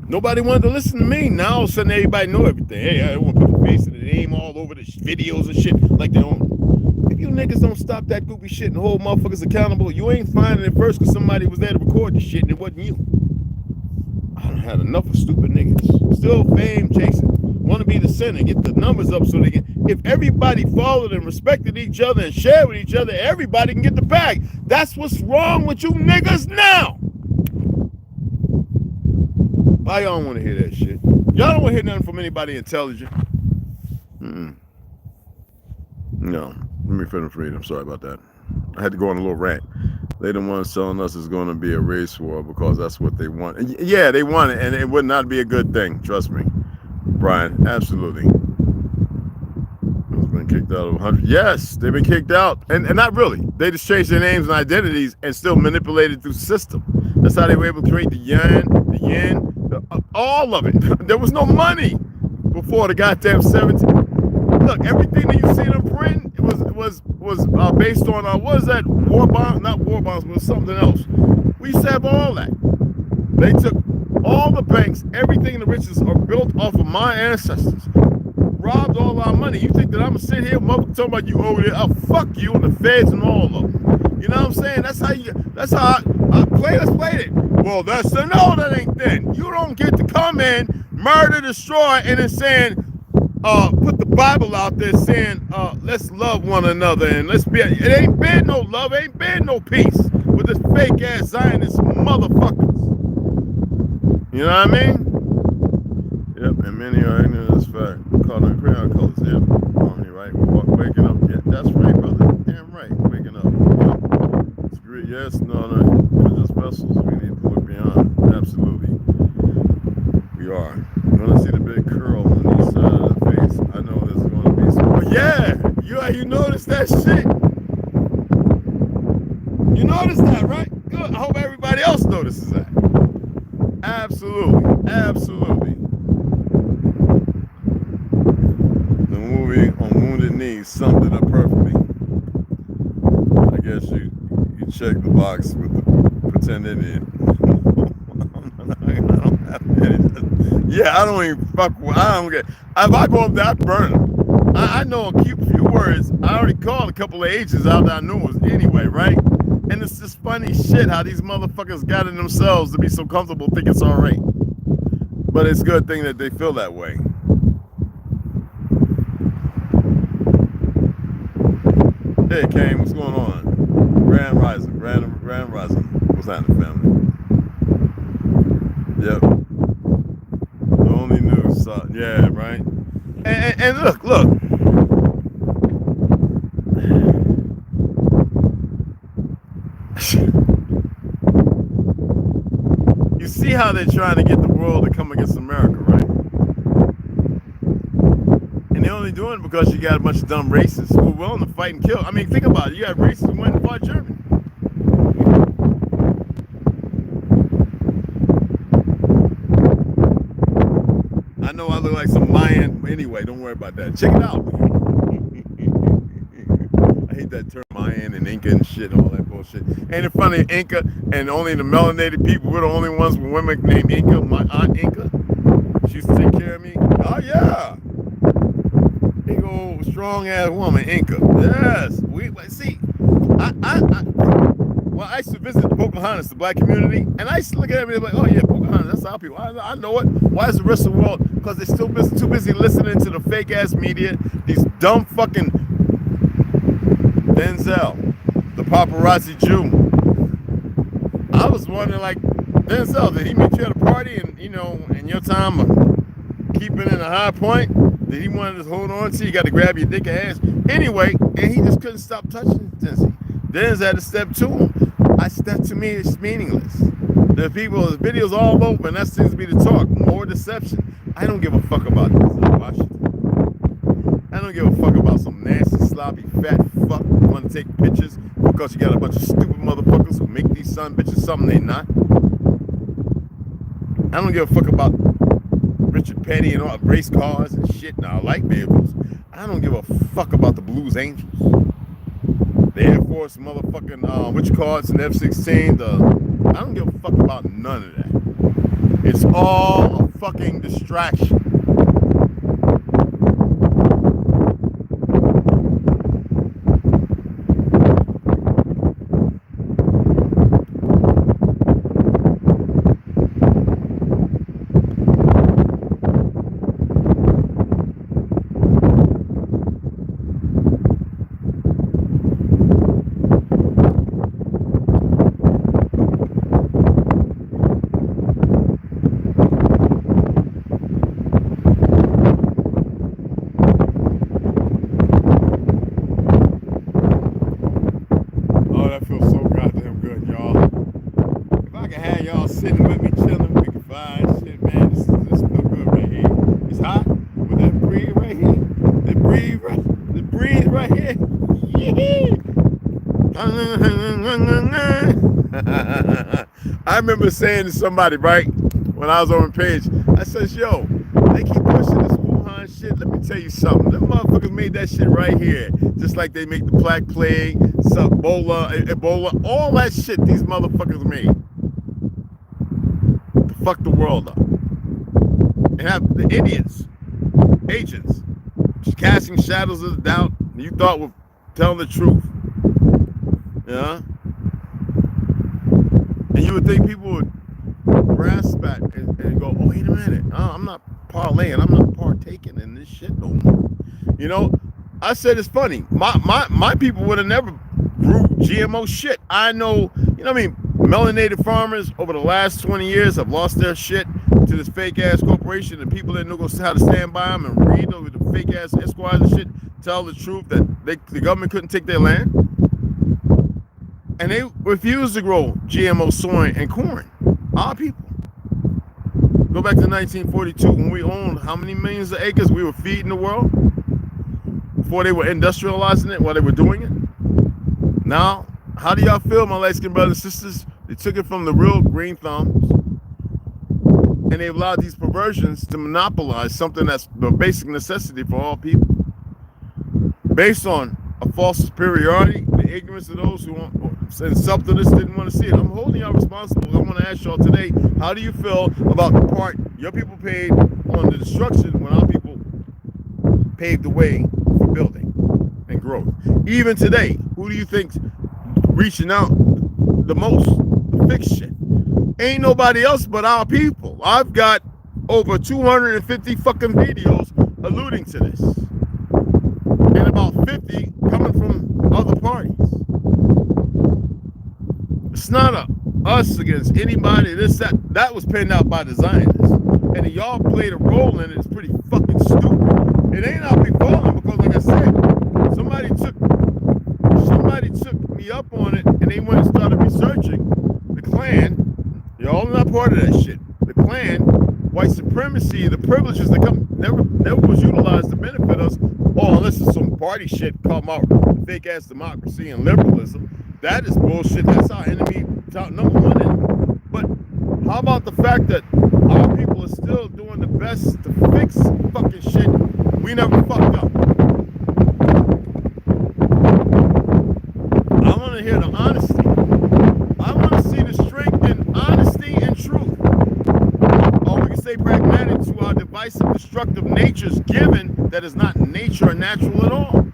Nobody wanted to listen to me. Now all of a sudden everybody know everything. Hey, I want to put the face and the name all over the videos and shit like they own. If you niggas don't stop that goofy shit and hold motherfuckers accountable, you ain't finding it first because somebody was there to record the shit and it wasn't you. I done had enough of stupid niggas. Still fame chasing. Want to be the center. Get the numbers up so they can. If everybody followed and respected each other and shared with each other, everybody can get the bag. That's what's wrong with you niggas now. Why y'all don't want to hear that shit? Y'all don't want to hear nothing from anybody intelligent. No. Let me finish reading. I'm sorry about that. I had to go on a little rant. They the ones telling us it's going to be a race war because that's what they want. And yeah, they want it, and it would not be a good thing. Trust me, Brian. Absolutely. Been kicked out of 100. Yes, they've been kicked out, and not really. They just changed their names and identities and still manipulated through the system. That's how they were able to create the yen, all of it. There was no money before the goddamn 17. Look, everything that you see them print, it was based on what is that, war bonds? Not war bonds, but something else. We used to have all that. They took all the banks, everything the riches are built off of my ancestors. Robbed all our money. You think that I'm gonna sit here, motherfucker, talking about you over there? I'll fuck you and the feds and all of them. You know what I'm saying? That's how I play. Let's play it. Well, no, that ain't then. You don't get to come in, murder, destroy, and then saying, put the Bible out there saying, let's love one another and let's be. It ain't been no love, ain't been no peace with this fake ass Zionist motherfuckers. You know what I mean? Yep, and many are ignorant of this fact. Caught on crayon colors. Yep, right? Waking up. Yeah, that's right, brother. Damn right. Waking up. Yep. It's great. Yes, no. We're just vessels. We need to look beyond. Absolutely. We are. You want to see the big curl on the east side of the face? I know there's going to be some. Oh, yeah! You noticed that shit? You noticed that, right? Good. I hope everybody else notices that. Absolutely. Absolutely. The movie on Wounded Knee summed it up perfectly. I guess you check the box with the pretend Indian. Yeah, I don't even fuck with. I don't get. If I go up there, I burn them. I know a few words. I already called a couple of agents out that I knew was anyway, right? And it's just funny shit how these motherfuckers got in themselves to be so comfortable think it's all right. But it's a good thing that they feel that way. Hey, Kane, what's going on? Grand Rising. What's happening, family? Yep. The only news, yeah, right? And look. You see how they're trying to get the world to come against America, right? And they're only doing it because you got a bunch of dumb racists who are willing to fight and kill. I mean, think about it. You got racists who went and fought Germany. know I look like some Mayan. Anyway, don't worry about that. Check it out. I hate that term Mayan and Inca and shit, all that bullshit. Ain't it funny, Inca and only the melanated people, we're the only ones with women named Inca. My aunt Inca, she used to take care of me. Oh yeah. Big old strong ass woman, Inca. Yes. We see. Well, I used to visit the Pocahontas, the black community, and I used to look at them and be like, oh yeah, Pocahontas, that's our people. I know it. Why is the rest of the world? Because they're still too busy listening to the fake ass media, these dumb fucking Denzel, the paparazzi Jew. I was wondering, like, Denzel, did he meet you at a party and, you know, in your time of keeping in a high point? Did he want to just hold on to you? Got to grab your dick ass? Anyway, and he just couldn't stop touching Denzel. Denzel had to step to him. That to me is meaningless. The videos all over, and that seems to be the talk. More deception. I don't give a fuck about Denzel Washington. I don't give a fuck about some nasty, sloppy, fat fuck who want to take pictures because you got a bunch of stupid motherfuckers who make these son bitches something they not. I don't give a fuck about Richard Petty and all race cars and shit. Now, I like vehicles. I don't give a fuck about the Blues Angels. The Air Force motherfucking, which cards and F-16. I don't give a fuck about none of that. It's all a fucking distraction. I remember saying to somebody, right, when I was on the page, I says, yo, they keep pushing this Wuhan shit. Let me tell you something. Them motherfuckers made that shit right here. Just like they make the Black Plague, Ebola, all that shit these motherfuckers made. To fuck the world up. And have the idiots, agents, just casting shadows of doubt you thought were telling the truth. Yeah? And you would think people would grasp that and go, oh, wait a minute. I'm not parlaying. I'm not partaking in this shit no more. You know, I said it's funny. My people would have never grew GMO shit. I know, you know what I mean? Melanated farmers over the last 20 years have lost their shit to this fake-ass corporation, and people that know how to stand by them and read over the fake-ass esquires and shit, tell the truth that the government couldn't take their land. And they refused to grow GMO soy and corn. Our people. Go back to 1942 when we owned how many millions of acres we were feeding the world before they were industrializing it while they were doing it. Now, how do y'all feel, my light-skinned brothers and sisters? They took it from the real green thumbs and they allowed these perversions to monopolize something that's the basic necessity for all people. Based on a false superiority, the ignorance of those who want, and self-to-this didn't want to see it. I'm holding y'all responsible. I want to ask y'all today, how do you feel about the part your people paid on the destruction when our people paved the way for building and growth? Even today, who do you think's reaching out the most to fix shit? Ain't nobody else but our people. I've got over 250 fucking videos alluding to this. And about 50 coming from other parties. It's not us against anybody. That was penned out by the Zionists. And y'all played a role in it. It's pretty fucking stupid. It ain't our big falling because, like I said, somebody took me up on it and they went and started researching the Klan. Y'all not part of that shit. The Klan, white supremacy, the privileges that come never was utilized to benefit us. Oh, unless it's some party shit come out, fake ass democracy and liberalism. That is bullshit. That's our enemy, number one enemy. But how about the fact that our people are still doing the best to fix fucking shit we never fucked up. I want to hear the honesty. I want to see the strength in honesty and truth. Or we can stay pragmatic to our divisive, destructive natures, given that is not nature or natural at all.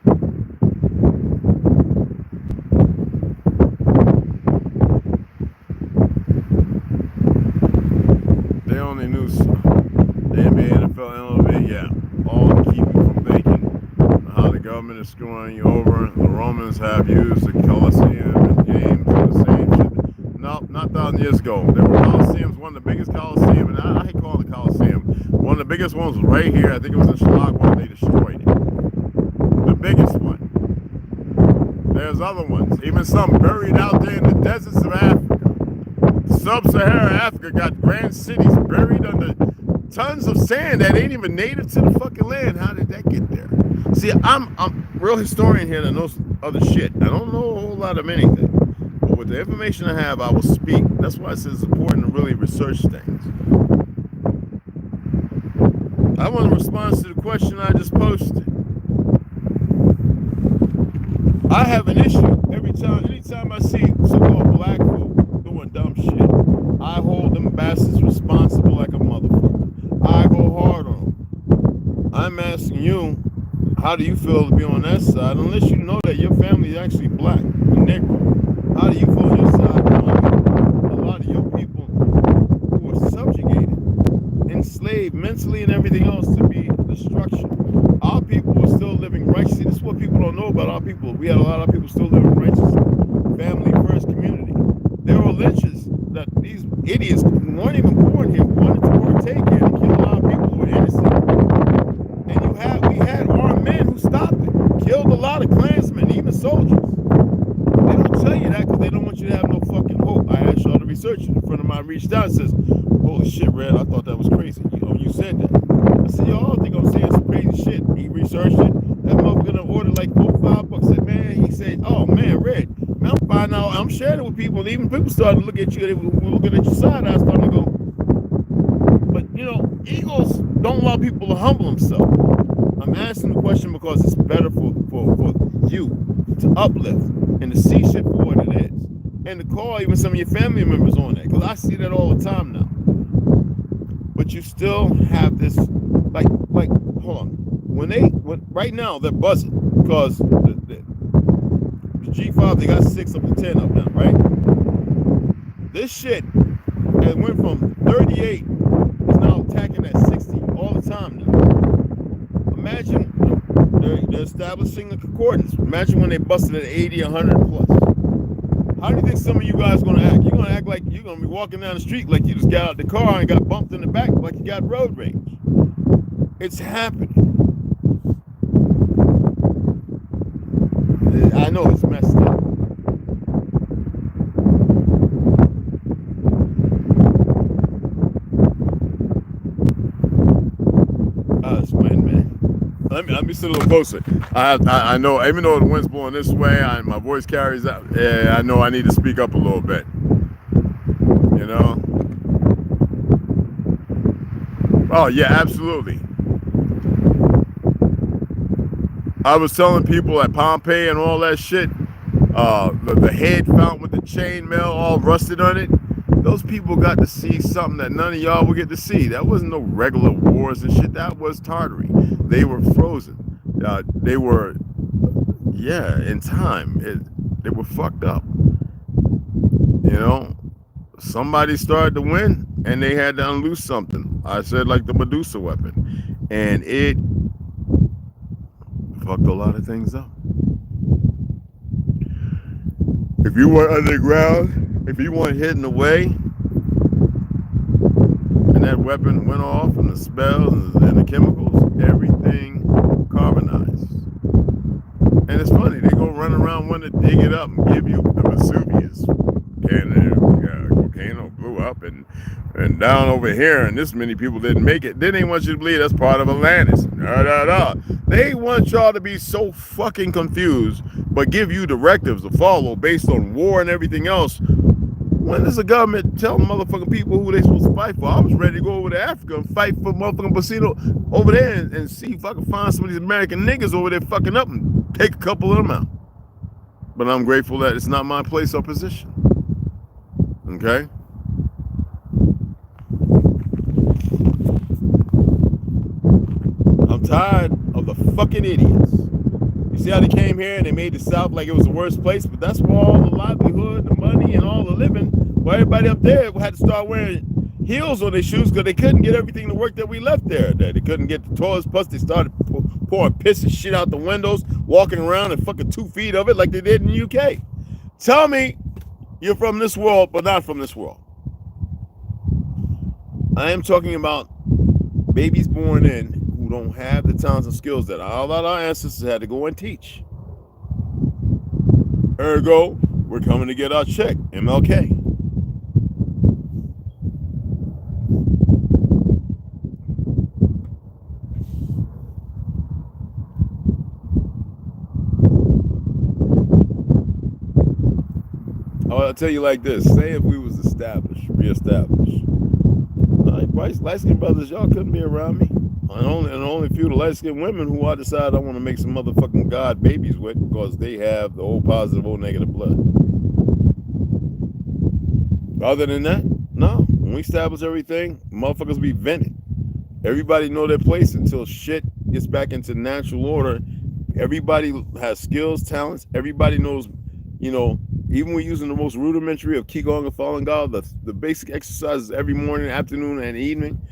They only knew the NBA, NFL, MLB, yeah, all to keep you from thinking how the government is screwing you over. The Romans have used the Colosseum and games and the same shit. No, not 1,000 years ago. There were Colosseums, one of the biggest Colosseum, and I hate calling it Colosseum. One of the biggest ones was right here. I think it was in Chicago. They destroyed it. The biggest one. There's other ones, even some buried out there in the deserts of Africa. Sub-Saharan Africa got grand cities buried under tons of sand that ain't even native to the fucking land. How did that get there? See, I'm a real historian here that knows other shit. I don't know a whole lot of anything. But with the information I have, I will speak. That's why I said it's important to really research things. I want to respond to the question I just posted. I have an issue anytime I see so-called black folk doing dumb shit. I hold them bastards responsible like a motherfucker. I go hard on them. I'm asking you, how do you feel to be on that side? Unless you know that your family is actually black, Negro. How do you feel on your side? A lot of your people who are subjugated, enslaved mentally and everything else to be destruction. Our people are still living righteously. This is what people don't know about our people. We had a lot of people still living righteously. Family first community. There were lynches that these idiots who weren't even born here wanted to partake in and kill a lot of people who were innocent. And we had armed men who stopped it. Killed a lot of Klansmen, even soldiers. They don't tell you that because they don't want you to have no fucking hope. I asked y'all to research it. A friend of mine reached out and says, holy shit, Red, I thought that was crazy. You said that. I said, y'all think I'm saying some crazy shit. He researched it. That motherfucker gonna order like $4 or $5. Said, man, he said, oh man, Red, man, I'm finding out, I'm sharing it with people. And even people started to look at you. They were looking at your side. I started to go. But you know, egos don't allow people to humble themselves. I'm asking the question because it's better for you to uplift and to see shit for what it is. And to call even some of your family members on that. Because I see that all the time now. But you still have this, like, hold on. Right now they're buzzing because the G5, they got 6 up to 10 up now, right? This shit has went from 38 is now attacking at 60 all the time now. Imagine they're establishing a concordance. Imagine when they busted at 80, 100 plus. How do you think some of you guys are going to act? You're going to act like you're going to be walking down the street like you just got out of the car and got bumped in the back like you got road rage. It's happening. I know it's messed up. It's wind, man. Let me sit a little closer. I know, even though the wind's blowing this way, my voice carries out. Yeah, I know I need to speak up a little bit. You know? Oh, yeah, absolutely. I was telling people at Pompeii and all that shit, the head found with the chain mail all rusted on it. Those people got to see something that none of y'all will get to see. That wasn't no regular wars and shit. That was Tartary. They were frozen. They were, in time. They were fucked up. You know, somebody started to win and they had to unloose something. I said like the Medusa weapon. And it fucked a lot of things up. If you were underground, if you weren't hidden away, and that weapon went off, and the spells and the chemicals, everything carbonized. And it's funny, they go run around wanting to dig it up and give you the Vesuvius. Volcano blew up and down over here, and this many people didn't make it. Then they want you to believe that's part of Atlantis. They want y'all to be so fucking confused, but give you directives to follow based on war and everything else. When does the government tell motherfucking people who they supposed to fight for? I was ready to go over to Africa and fight for motherfucking Bacino over there and see if I can find some of these American niggas over there fucking up and take a couple of them out. But I'm grateful that it's not my place or position. Okay? I'm tired of the fucking idiots. You see how they came here and they made the South like it was the worst place, but that's where all the livelihood, the money, and all the living, where everybody up there had to start wearing heels on their shoes because they couldn't get everything to work that we left there. They couldn't get the toilets, plus they started pouring piss and shit out the windows, walking around and fucking 2 feet of it like they did in the UK. Tell me you're from this world, but not from this world. I am talking about babies born in who don't have the talents and skills that all our ancestors had to go and teach. Ergo, we're coming to get our check, MLK. I'll tell you like this, say if we was established, reestablished, light-skinned brothers, y'all couldn't be around me. And only a few of the light-skinned women who I decide I want to make some motherfucking god babies with because they have the O positive, O negative blood. Other than that, no. When we establish everything, motherfuckers be vented. Everybody know their place until shit gets back into natural order. Everybody has skills, talents. Everybody knows, you know, even we're using the most rudimentary of Qigong and Falun Gong, the basic exercises every morning, afternoon, and evening.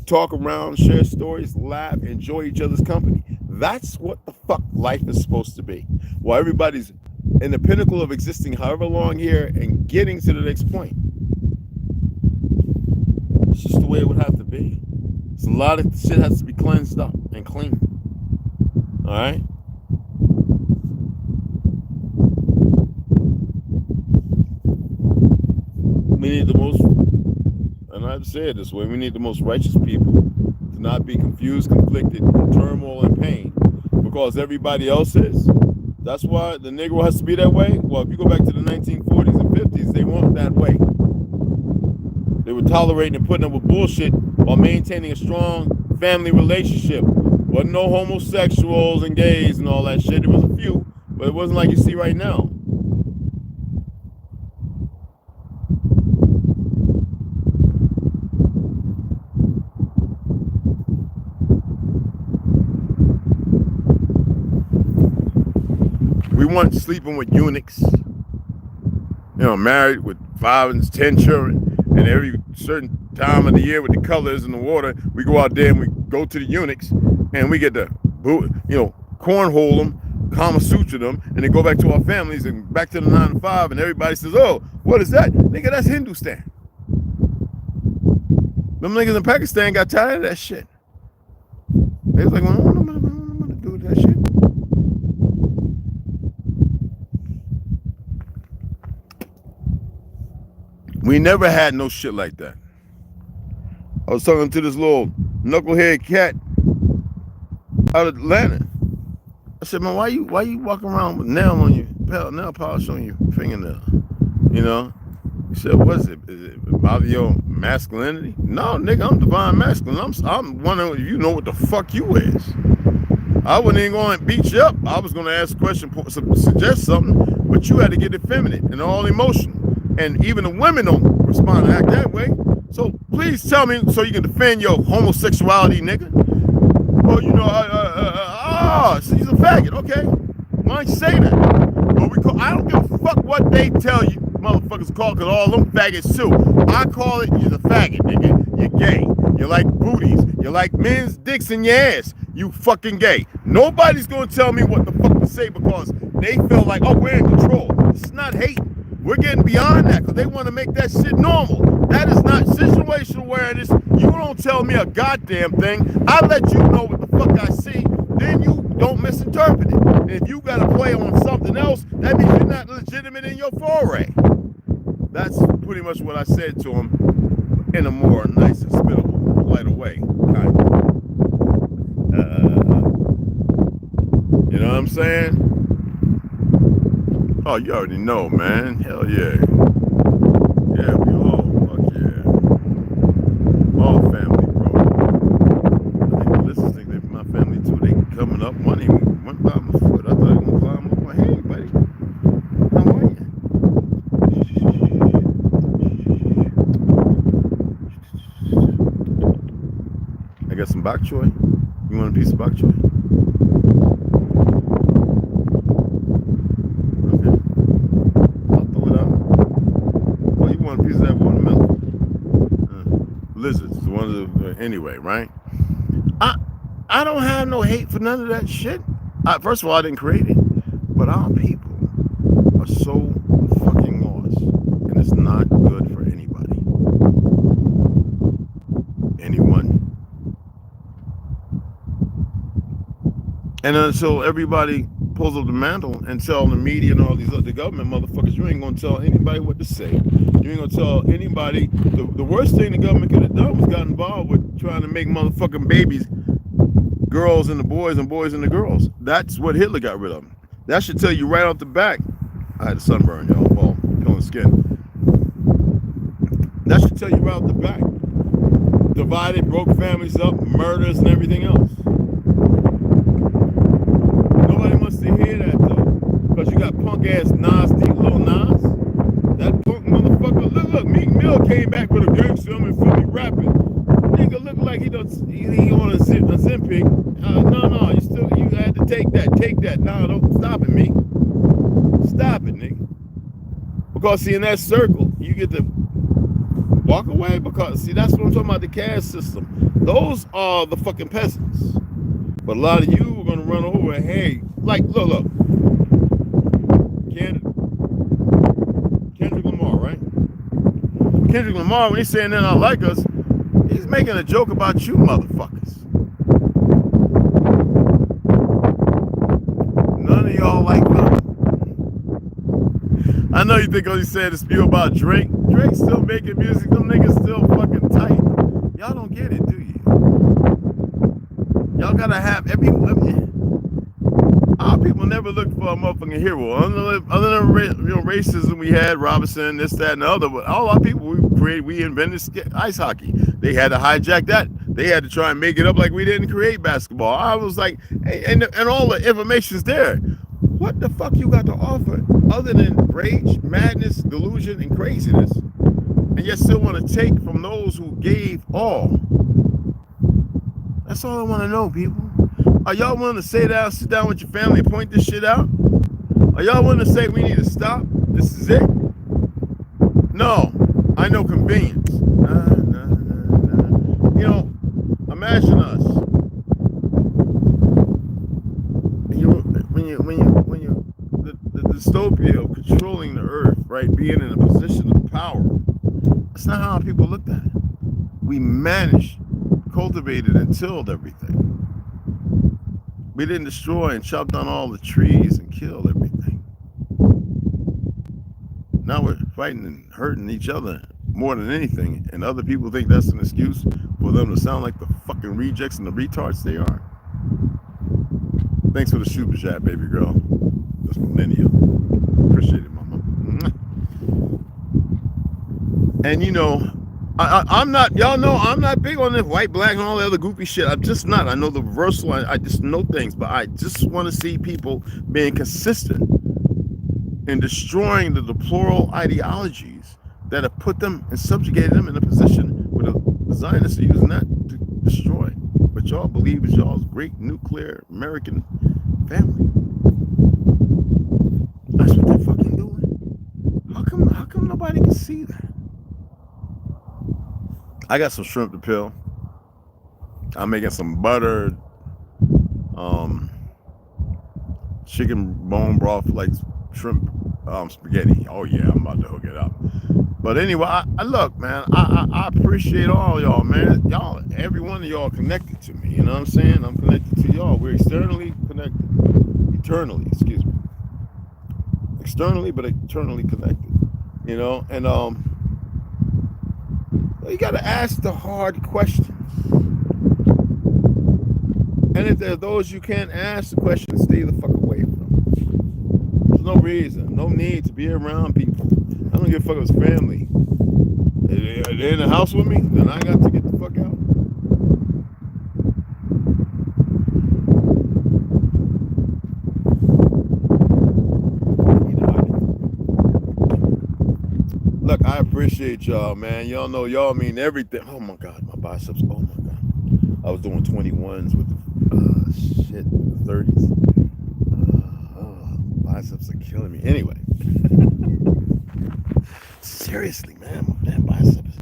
Talk around, share stories, laugh, enjoy each other's company. That's what the fuck life is supposed to be. While everybody's in the pinnacle of existing however long here and getting to the next point. It's just the way it would have to be. It's a lot of shit has to be cleansed up and clean. All right? We need the most, and I have to say it this way, we need the most righteous people to not be confused, conflicted, in turmoil, and pain, because everybody else is. That's why the Negro has to be that way. Well, if you go back to the 1940s and 50s, they weren't that way. They were tolerating and putting up with bullshit while maintaining a strong family relationship. Wasn't no homosexuals and gays and all that shit. There was a few, but it wasn't like you see right now. We weren't sleeping with eunuchs, you know, married with 5 and 10 children, and every certain time of the year with the colors and the water, we go out there and we go to the eunuchs, and we get to, you know, cornhole them, Kama Sutra them, and then go back to our families and back to the 9 to 5, and everybody says, oh, what is that? Nigga, that's Hindustan. Them niggas in Pakistan got tired of that shit. They was like, well, I'm gonna do that shit. We never had no shit like that. I was talking to this little knucklehead cat out of Atlanta. I said, man, why you walking around with nail polish on your fingernail? You know? He said, what is it? Is it about your masculinity? No, nigga, I'm divine masculine. I'm wondering if you know what the fuck you is. I wasn't even going to beat you up. I was going to ask a question, suggest something, but you had to get it feminine and all emotional. And even the women don't respond and act that way. So please tell me so you can defend your homosexuality, nigga. Well, you know, so he's a faggot, okay? Why don't you say that? Well, I don't give a fuck what they tell you, motherfuckers call, because all them faggots too. I call it, you're a faggot, nigga. You're gay. You like booties. You like men's dicks in your ass. You fucking gay. Nobody's gonna tell me what the fuck to say because they feel like, oh, we're in control. It's not hate. We're getting beyond that because they want to make that shit normal. That is not situational awareness. You don't tell me a goddamn thing. I let you know what the fuck I see. Then you don't misinterpret it. And if you got to play on something else, that means you're not legitimate in your foray. That's pretty much what I said to him in a more nice and spittable, polite way, kind of. You know what I'm saying? Oh, you already know, man. Hell yeah. Yeah. some bok choy? You want a piece of bok choy? Okay. I'll throw it out. Well, you want a piece of that watermelon? Lizards, the ones that, anyway, right? I don't have no hate for none of that shit. First of all, I didn't create it, but our people are so fucking lost, and it's not good for anybody. Anyone. And until everybody pulls up the mantle and tell the media and all these other government motherfuckers, you ain't gonna tell anybody what to say. You ain't gonna tell anybody. The worst thing the government could have done was got involved with trying to make motherfucking babies girls and the boys and boys and the girls. That's what Hitler got rid of them. That should tell you right off the back. I had a sunburn, y'all. Well, peeling skin. That should tell you right off the back. Divided, broke families up, murders and everything else. Nobody wants to hear that though, because you got punk ass Nas, deep little Nas. That punk motherfucker. Look, Meek Mill came back with a gangster and Philly rapping. Nigga look like he on a Zempic. No, you had to take that. No, don't stop it, Meek. Stop it, nigga. Because see, in that circle, you get to walk away because see, that's what I'm talking about, the caste system. Those are the fucking peasants. But a lot of you are gonna run over, hey, like look. Kendrick Lamar, right? Kendrick Lamar, when he's saying they're not like us, he's making a joke about you motherfuckers. None of y'all like them. I know you think all he said is spew about Drake. Drake's still making music. Them niggas still fucking tight. Y'all don't get it, do you? Y'all gotta have our people never look for a motherfucking hero. Other than racism we had, Robinson, this, that, and the other. But all our people we invented ice hockey. They had to hijack that. They had to try and make it up like we didn't create basketball. I was like, hey, and all the information's there. What the fuck you got to offer other than rage, madness, delusion, and craziness? And yet still want to take from those who gave all. That's all I want to know, people. Are y'all willing to sit down with your family and point this shit out? Are y'all willing to say we need to stop? This is it? No, I know convenience. Nah. You know, imagine us. The dystopia of controlling the earth, right? Being in a position of power. That's not how people looked at it. We managed, cultivated, and tilled everything. We didn't destroy and chop down all the trees and kill everything. Now we're fighting and hurting each other more than anything, and other people think that's an excuse for them to sound like the fucking rejects and the retards they are. Thanks for the super chat, baby girl. That's millennial. Appreciate it, mama. And you know, I'm not, y'all know I'm not big on this white, black, and all the other goofy shit. I'm just not. I know the reversal. I just know things, but I just want to see people being consistent in destroying the deplorable ideologies that have put them and subjugated them in a position where the Zionists are using that to destroy what y'all believe is y'all's great nuclear American family. That's what they're fucking doing. How come nobody can see that? I got some shrimp to peel. I'm making some buttered chicken bone broth, like shrimp spaghetti. Oh yeah, I'm about to hook it up. But anyway, I look, man, I appreciate all y'all, man. Y'all, every one of y'all connected to me. You know what I'm saying? I'm connected to y'all. We're externally connected. Eternally, excuse me. Externally, but eternally connected. You know, and you got to ask the hard questions. And if there are those you can't ask the questions, stay the fuck away from. There's no reason, no need to be around people. I don't give a fuck if it's family. If they're in the house with me, then I got to get the fuck out. Look, I appreciate y'all, man. Y'all know y'all mean everything. Oh my God, my biceps. Oh my God. I was doing 21s with the 30s. Biceps are killing me. Anyway, seriously, man, biceps.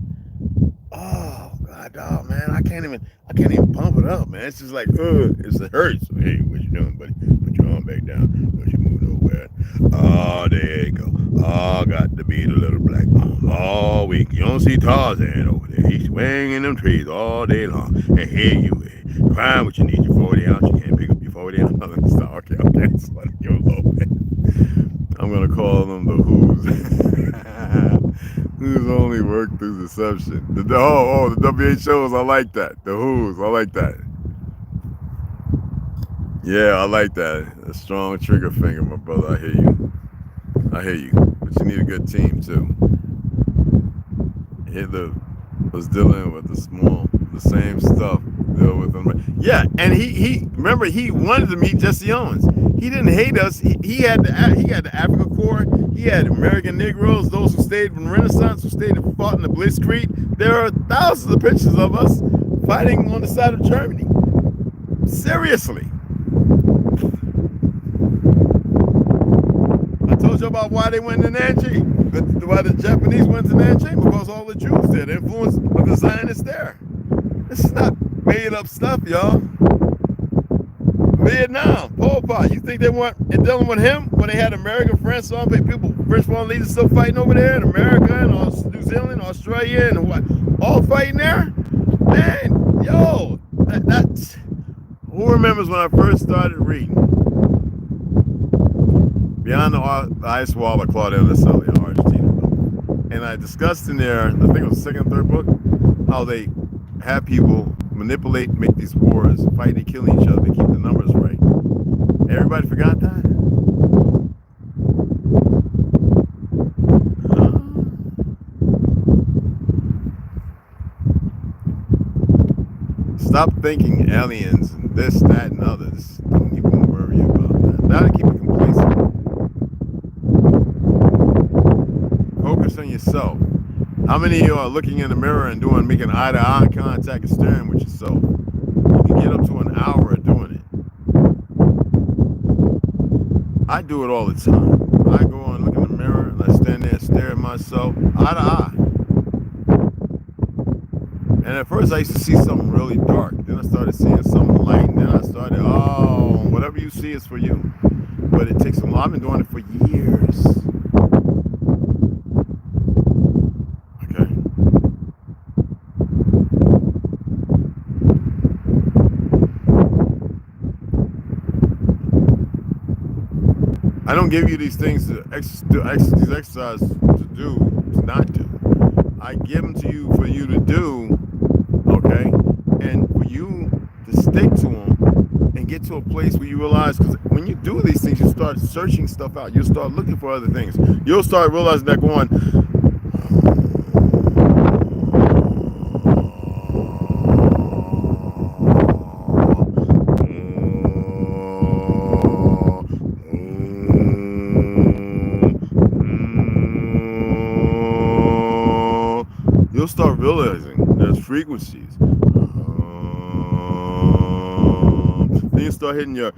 Oh God, dog, man, I can't even pump it up, man. It's just like, it hurts. Hey, what you doing, buddy? Put your arm back down. Don't you move nowhere. Oh, there you go. Oh, got to be the little black mom all week. You don't see Tarzan over there. He's swinging them trees all day long. And here you is, crying what you need your 40 ounce. You can't pick up your 40 ounce. Okay, that's funny. You're low, man. I'm gonna call them the Who's. Who's only work through deception. The WHOs, I like that. The Who's, I like that. Yeah, I like that. A strong trigger finger, my brother. I hear you. But you need a good team too. Hitler was dealing with the same stuff. Deal with them. Yeah, and he remember he wanted to meet Jesse Owens. He didn't hate us. He had the Africa Corps. He had American Negroes, those who stayed from the Renaissance, who stayed and fought in the Blitzkrieg. There are thousands of pictures of us fighting on the side of Germany. Seriously. I told you about why they went to Nanjing. Why the Japanese went to Nanjing? Because all the Jews there, the influence of the Zionists there. This is not made up stuff, y'all. Vietnam, Pol Pot. You think they weren't dealing with him when they had American French people, French foreign leaders still fighting over there in America and New Zealand, Australia, and what? All fighting there? Man, yo, that's who remembers when I first started reading Beyond the Ice Wall of Claudio Naselli in Argentina. And I discussed in there, I think it was the second or third book, how they have people manipulate, make these wars, fighting and killing each other to keep the numbers right. Everybody forgot that? Stop thinking aliens and this, that, and others. Don't even worry about that. That'll keep you complacent. Focus on yourself. How many of you are looking in the mirror and making eye-to-eye contact and staring with yourself? You can get up to an hour of doing it. I do it all the time. I go and look in the mirror and I stand there and stare at myself eye-to-eye. And at first I used to see something really dark. Then I started seeing something light. And then I started, whatever you see is for you. But it takes a lot. I've been doing it for years. I don't give you these things these exercises to not do. I give them to you for you to do, okay? And for you to stick to them and get to a place where you realize, because when you do these things, you start searching stuff out. You'll start looking for other things. You'll start realizing that going, you'll start realizing there's frequencies. Then you start hitting your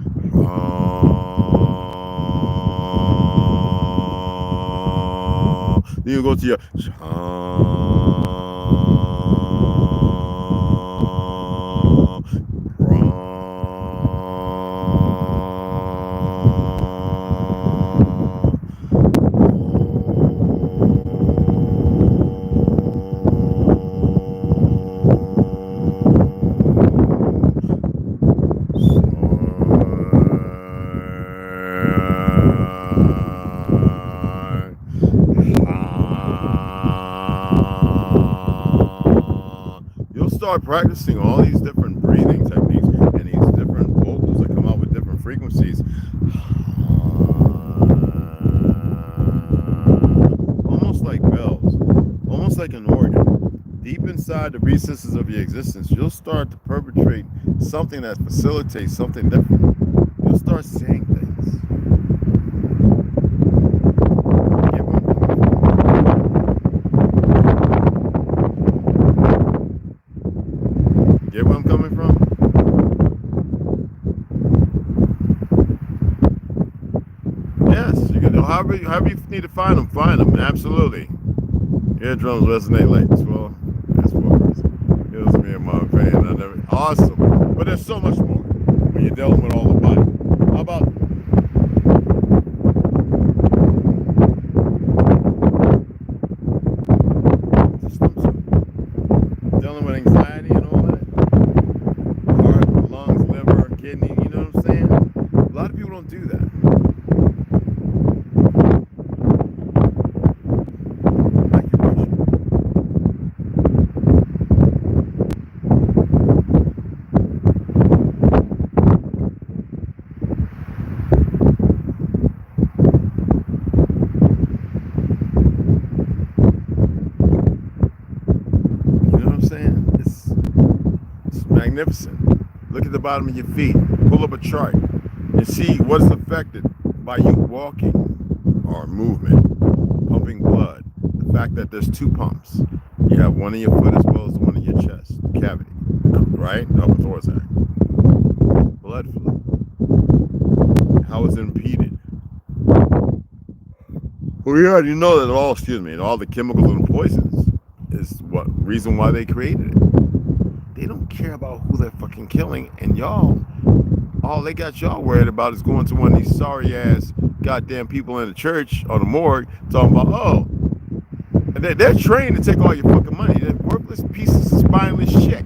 then you go to your start practicing all these different breathing techniques and these different vocals that come out with different frequencies. Almost like bells, almost like an organ. Deep inside the recesses of your existence, you'll start to perpetrate something that facilitates something different. You'll start saying things. Get where I'm coming from? however you need to find them, absolutely. Eardrums resonate like this. Well, that's what it was me in my opinion. Awesome. But there's so much more when you're dealing with all the body. How about dealing with anxiety and all that? Heart, lungs, liver, kidney, you know what I'm saying? A lot of people don't do that. Magnificent. Look at the bottom of your feet. Pull up a chart and see what is affected by you walking or movement, pumping blood. The fact that there's two pumps. You have one in your foot as well as the one in your chest, the cavity, right? The upper thoracic. Blood flow. How is it impeded? Well, we already know that all the chemicals and poisons is what reason why they created it. They don't care about who they're fucking killing, and y'all, all they got y'all worried about is going to one of these sorry ass goddamn people in the church or the morgue talking about, oh, and they're trained to take all your fucking money. They're worthless pieces of spineless shit.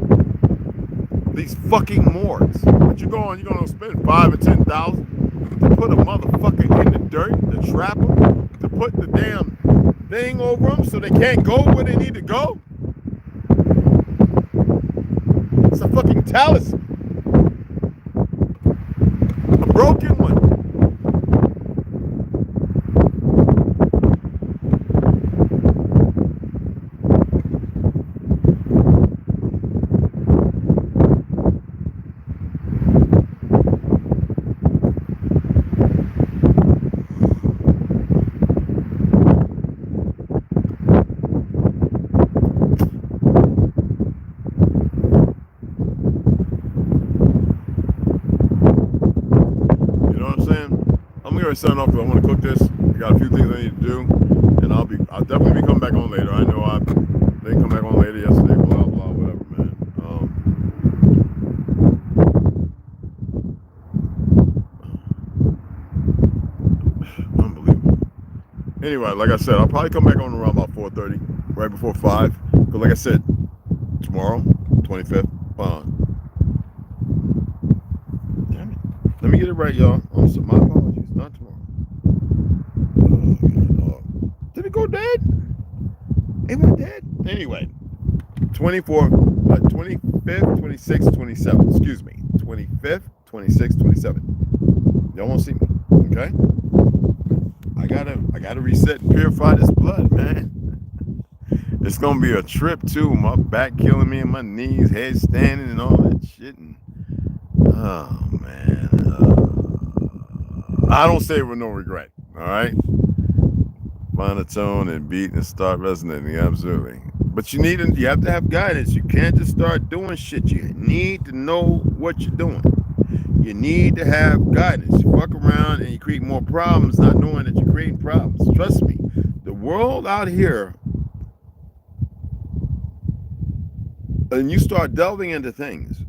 These fucking morgues. But you're gonna spend $5,000 or $10,000 to put a motherfucker in the dirt, to trap them, to put the damn thing over them so they can't go where they need to go. It's a fucking talisman. A broken one. Sign off because I want to cook this. I got a few things I need to do, and I'll definitely be coming back on later. I know I didn't come back on later yesterday, blah blah whatever, man. Unbelievable. Anyway, like I said, I'll probably come back on around about 4:30, right before 5. Because like I said, tomorrow, 25th. Damn it. Let me get it right, y'all. My apologies. Not tomorrow. Did it go dead? It went dead? Anyway, 25th, 26th, 27th. Excuse me. 25th, 26th, 27th. Y'all won't see me. Okay? I gotta reset and purify this blood, man. It's gonna be a trip too. My back killing me and my knees, head standing and all that shit. And, oh man. I don't say it with no regret, all right? Find a tone and beat and start resonating, absolutely. But you have to have guidance. You can't just start doing shit. You need to know what you're doing. You need to have guidance. You fuck around and you create more problems not knowing that you're creating problems. Trust me, the world out here, and you start delving into things.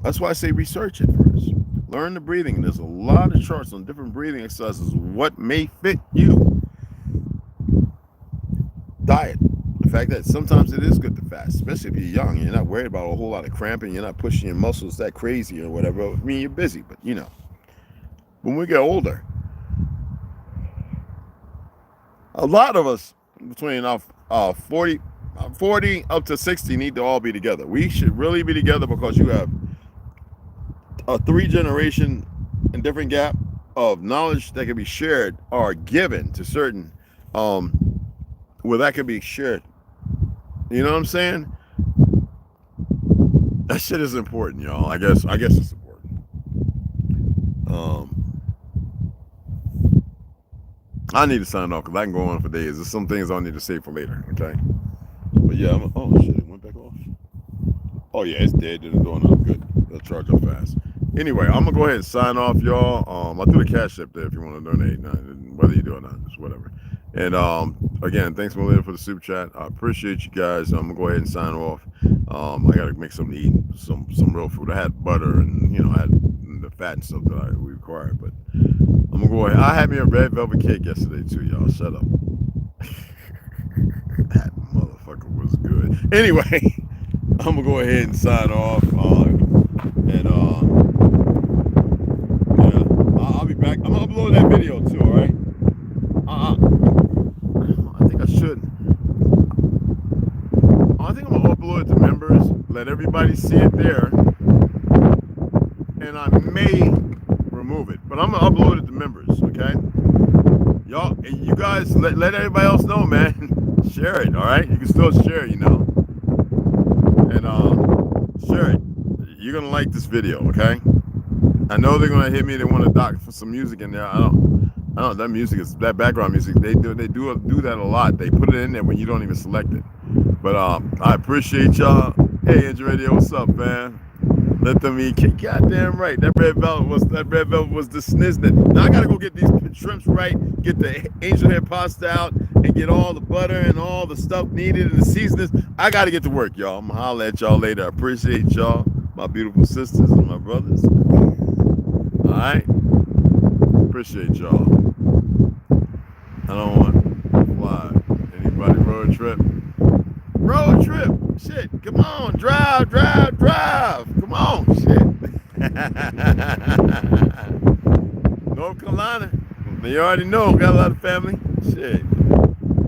That's why I say research it first. Learn the breathing. There's a lot of charts on different breathing exercises, what may fit you. Diet. The fact that sometimes it is good to fast, especially if you're young. You're not worried about a whole lot of cramping. You're not pushing your muscles that crazy or whatever. I mean, you're busy, but you know. When we get older, a lot of us between 40 up to 60 need to all be together. We should really be together because you have a 3-generation and different gap of knowledge that can be shared or given to certain where that can be shared. You know what I'm saying? That shit is important, y'all. I guess it's important. I need to sign off because I can go on for days. There's some things I need to save for later, okay? But yeah, oh shit, it went back off. Oh yeah, it's dead. It's doing nothing good. It'll charge up fast. Anyway, I'm gonna go ahead and sign off, y'all. I threw the Cashapp there if you want to donate. whether you do or not, just whatever. And again, thanks Melinda for the super chat. I appreciate you guys. I'm gonna go ahead and sign off. I gotta make something to eat, some real food. I had butter and I had the fat and stuff that we required, but I'm gonna go ahead. I had me a red velvet cake yesterday too, y'all. Shut up. That motherfucker was good. Anyway, I'm gonna go ahead and sign off. I'll be back. I'm gonna upload that video too. All right. I think I should. I think I'm gonna upload it to members. Let everybody see it there, and I may remove it, but I'm gonna upload it to members. Okay. Y'all, you guys, let everybody else know, man. Share it. All right. You can still share it, and share it. You're gonna like this video. Okay. I know they're gonna hit me. They want to dock for some music in there. I don't. That music is that background music. They do that a lot. They put it in there when you don't even select it. But I appreciate y'all. Hey, Angel Radio, what's up, man? Let them eat. Goddamn right. That red velvet was the sniznit. Now I gotta go get these shrimps right. Get the angel hair pasta out and get all the butter and all the stuff needed and the seasonings. I gotta get to work, y'all. I'm gonna holler at y'all later. I appreciate y'all, my beautiful sisters and my brothers. All right. Appreciate y'all. I don't want to fly. Anybody road trip? Road trip. Shit. Come on. Drive. Come on. Shit. North Carolina. You already know. Got a lot of family. Shit.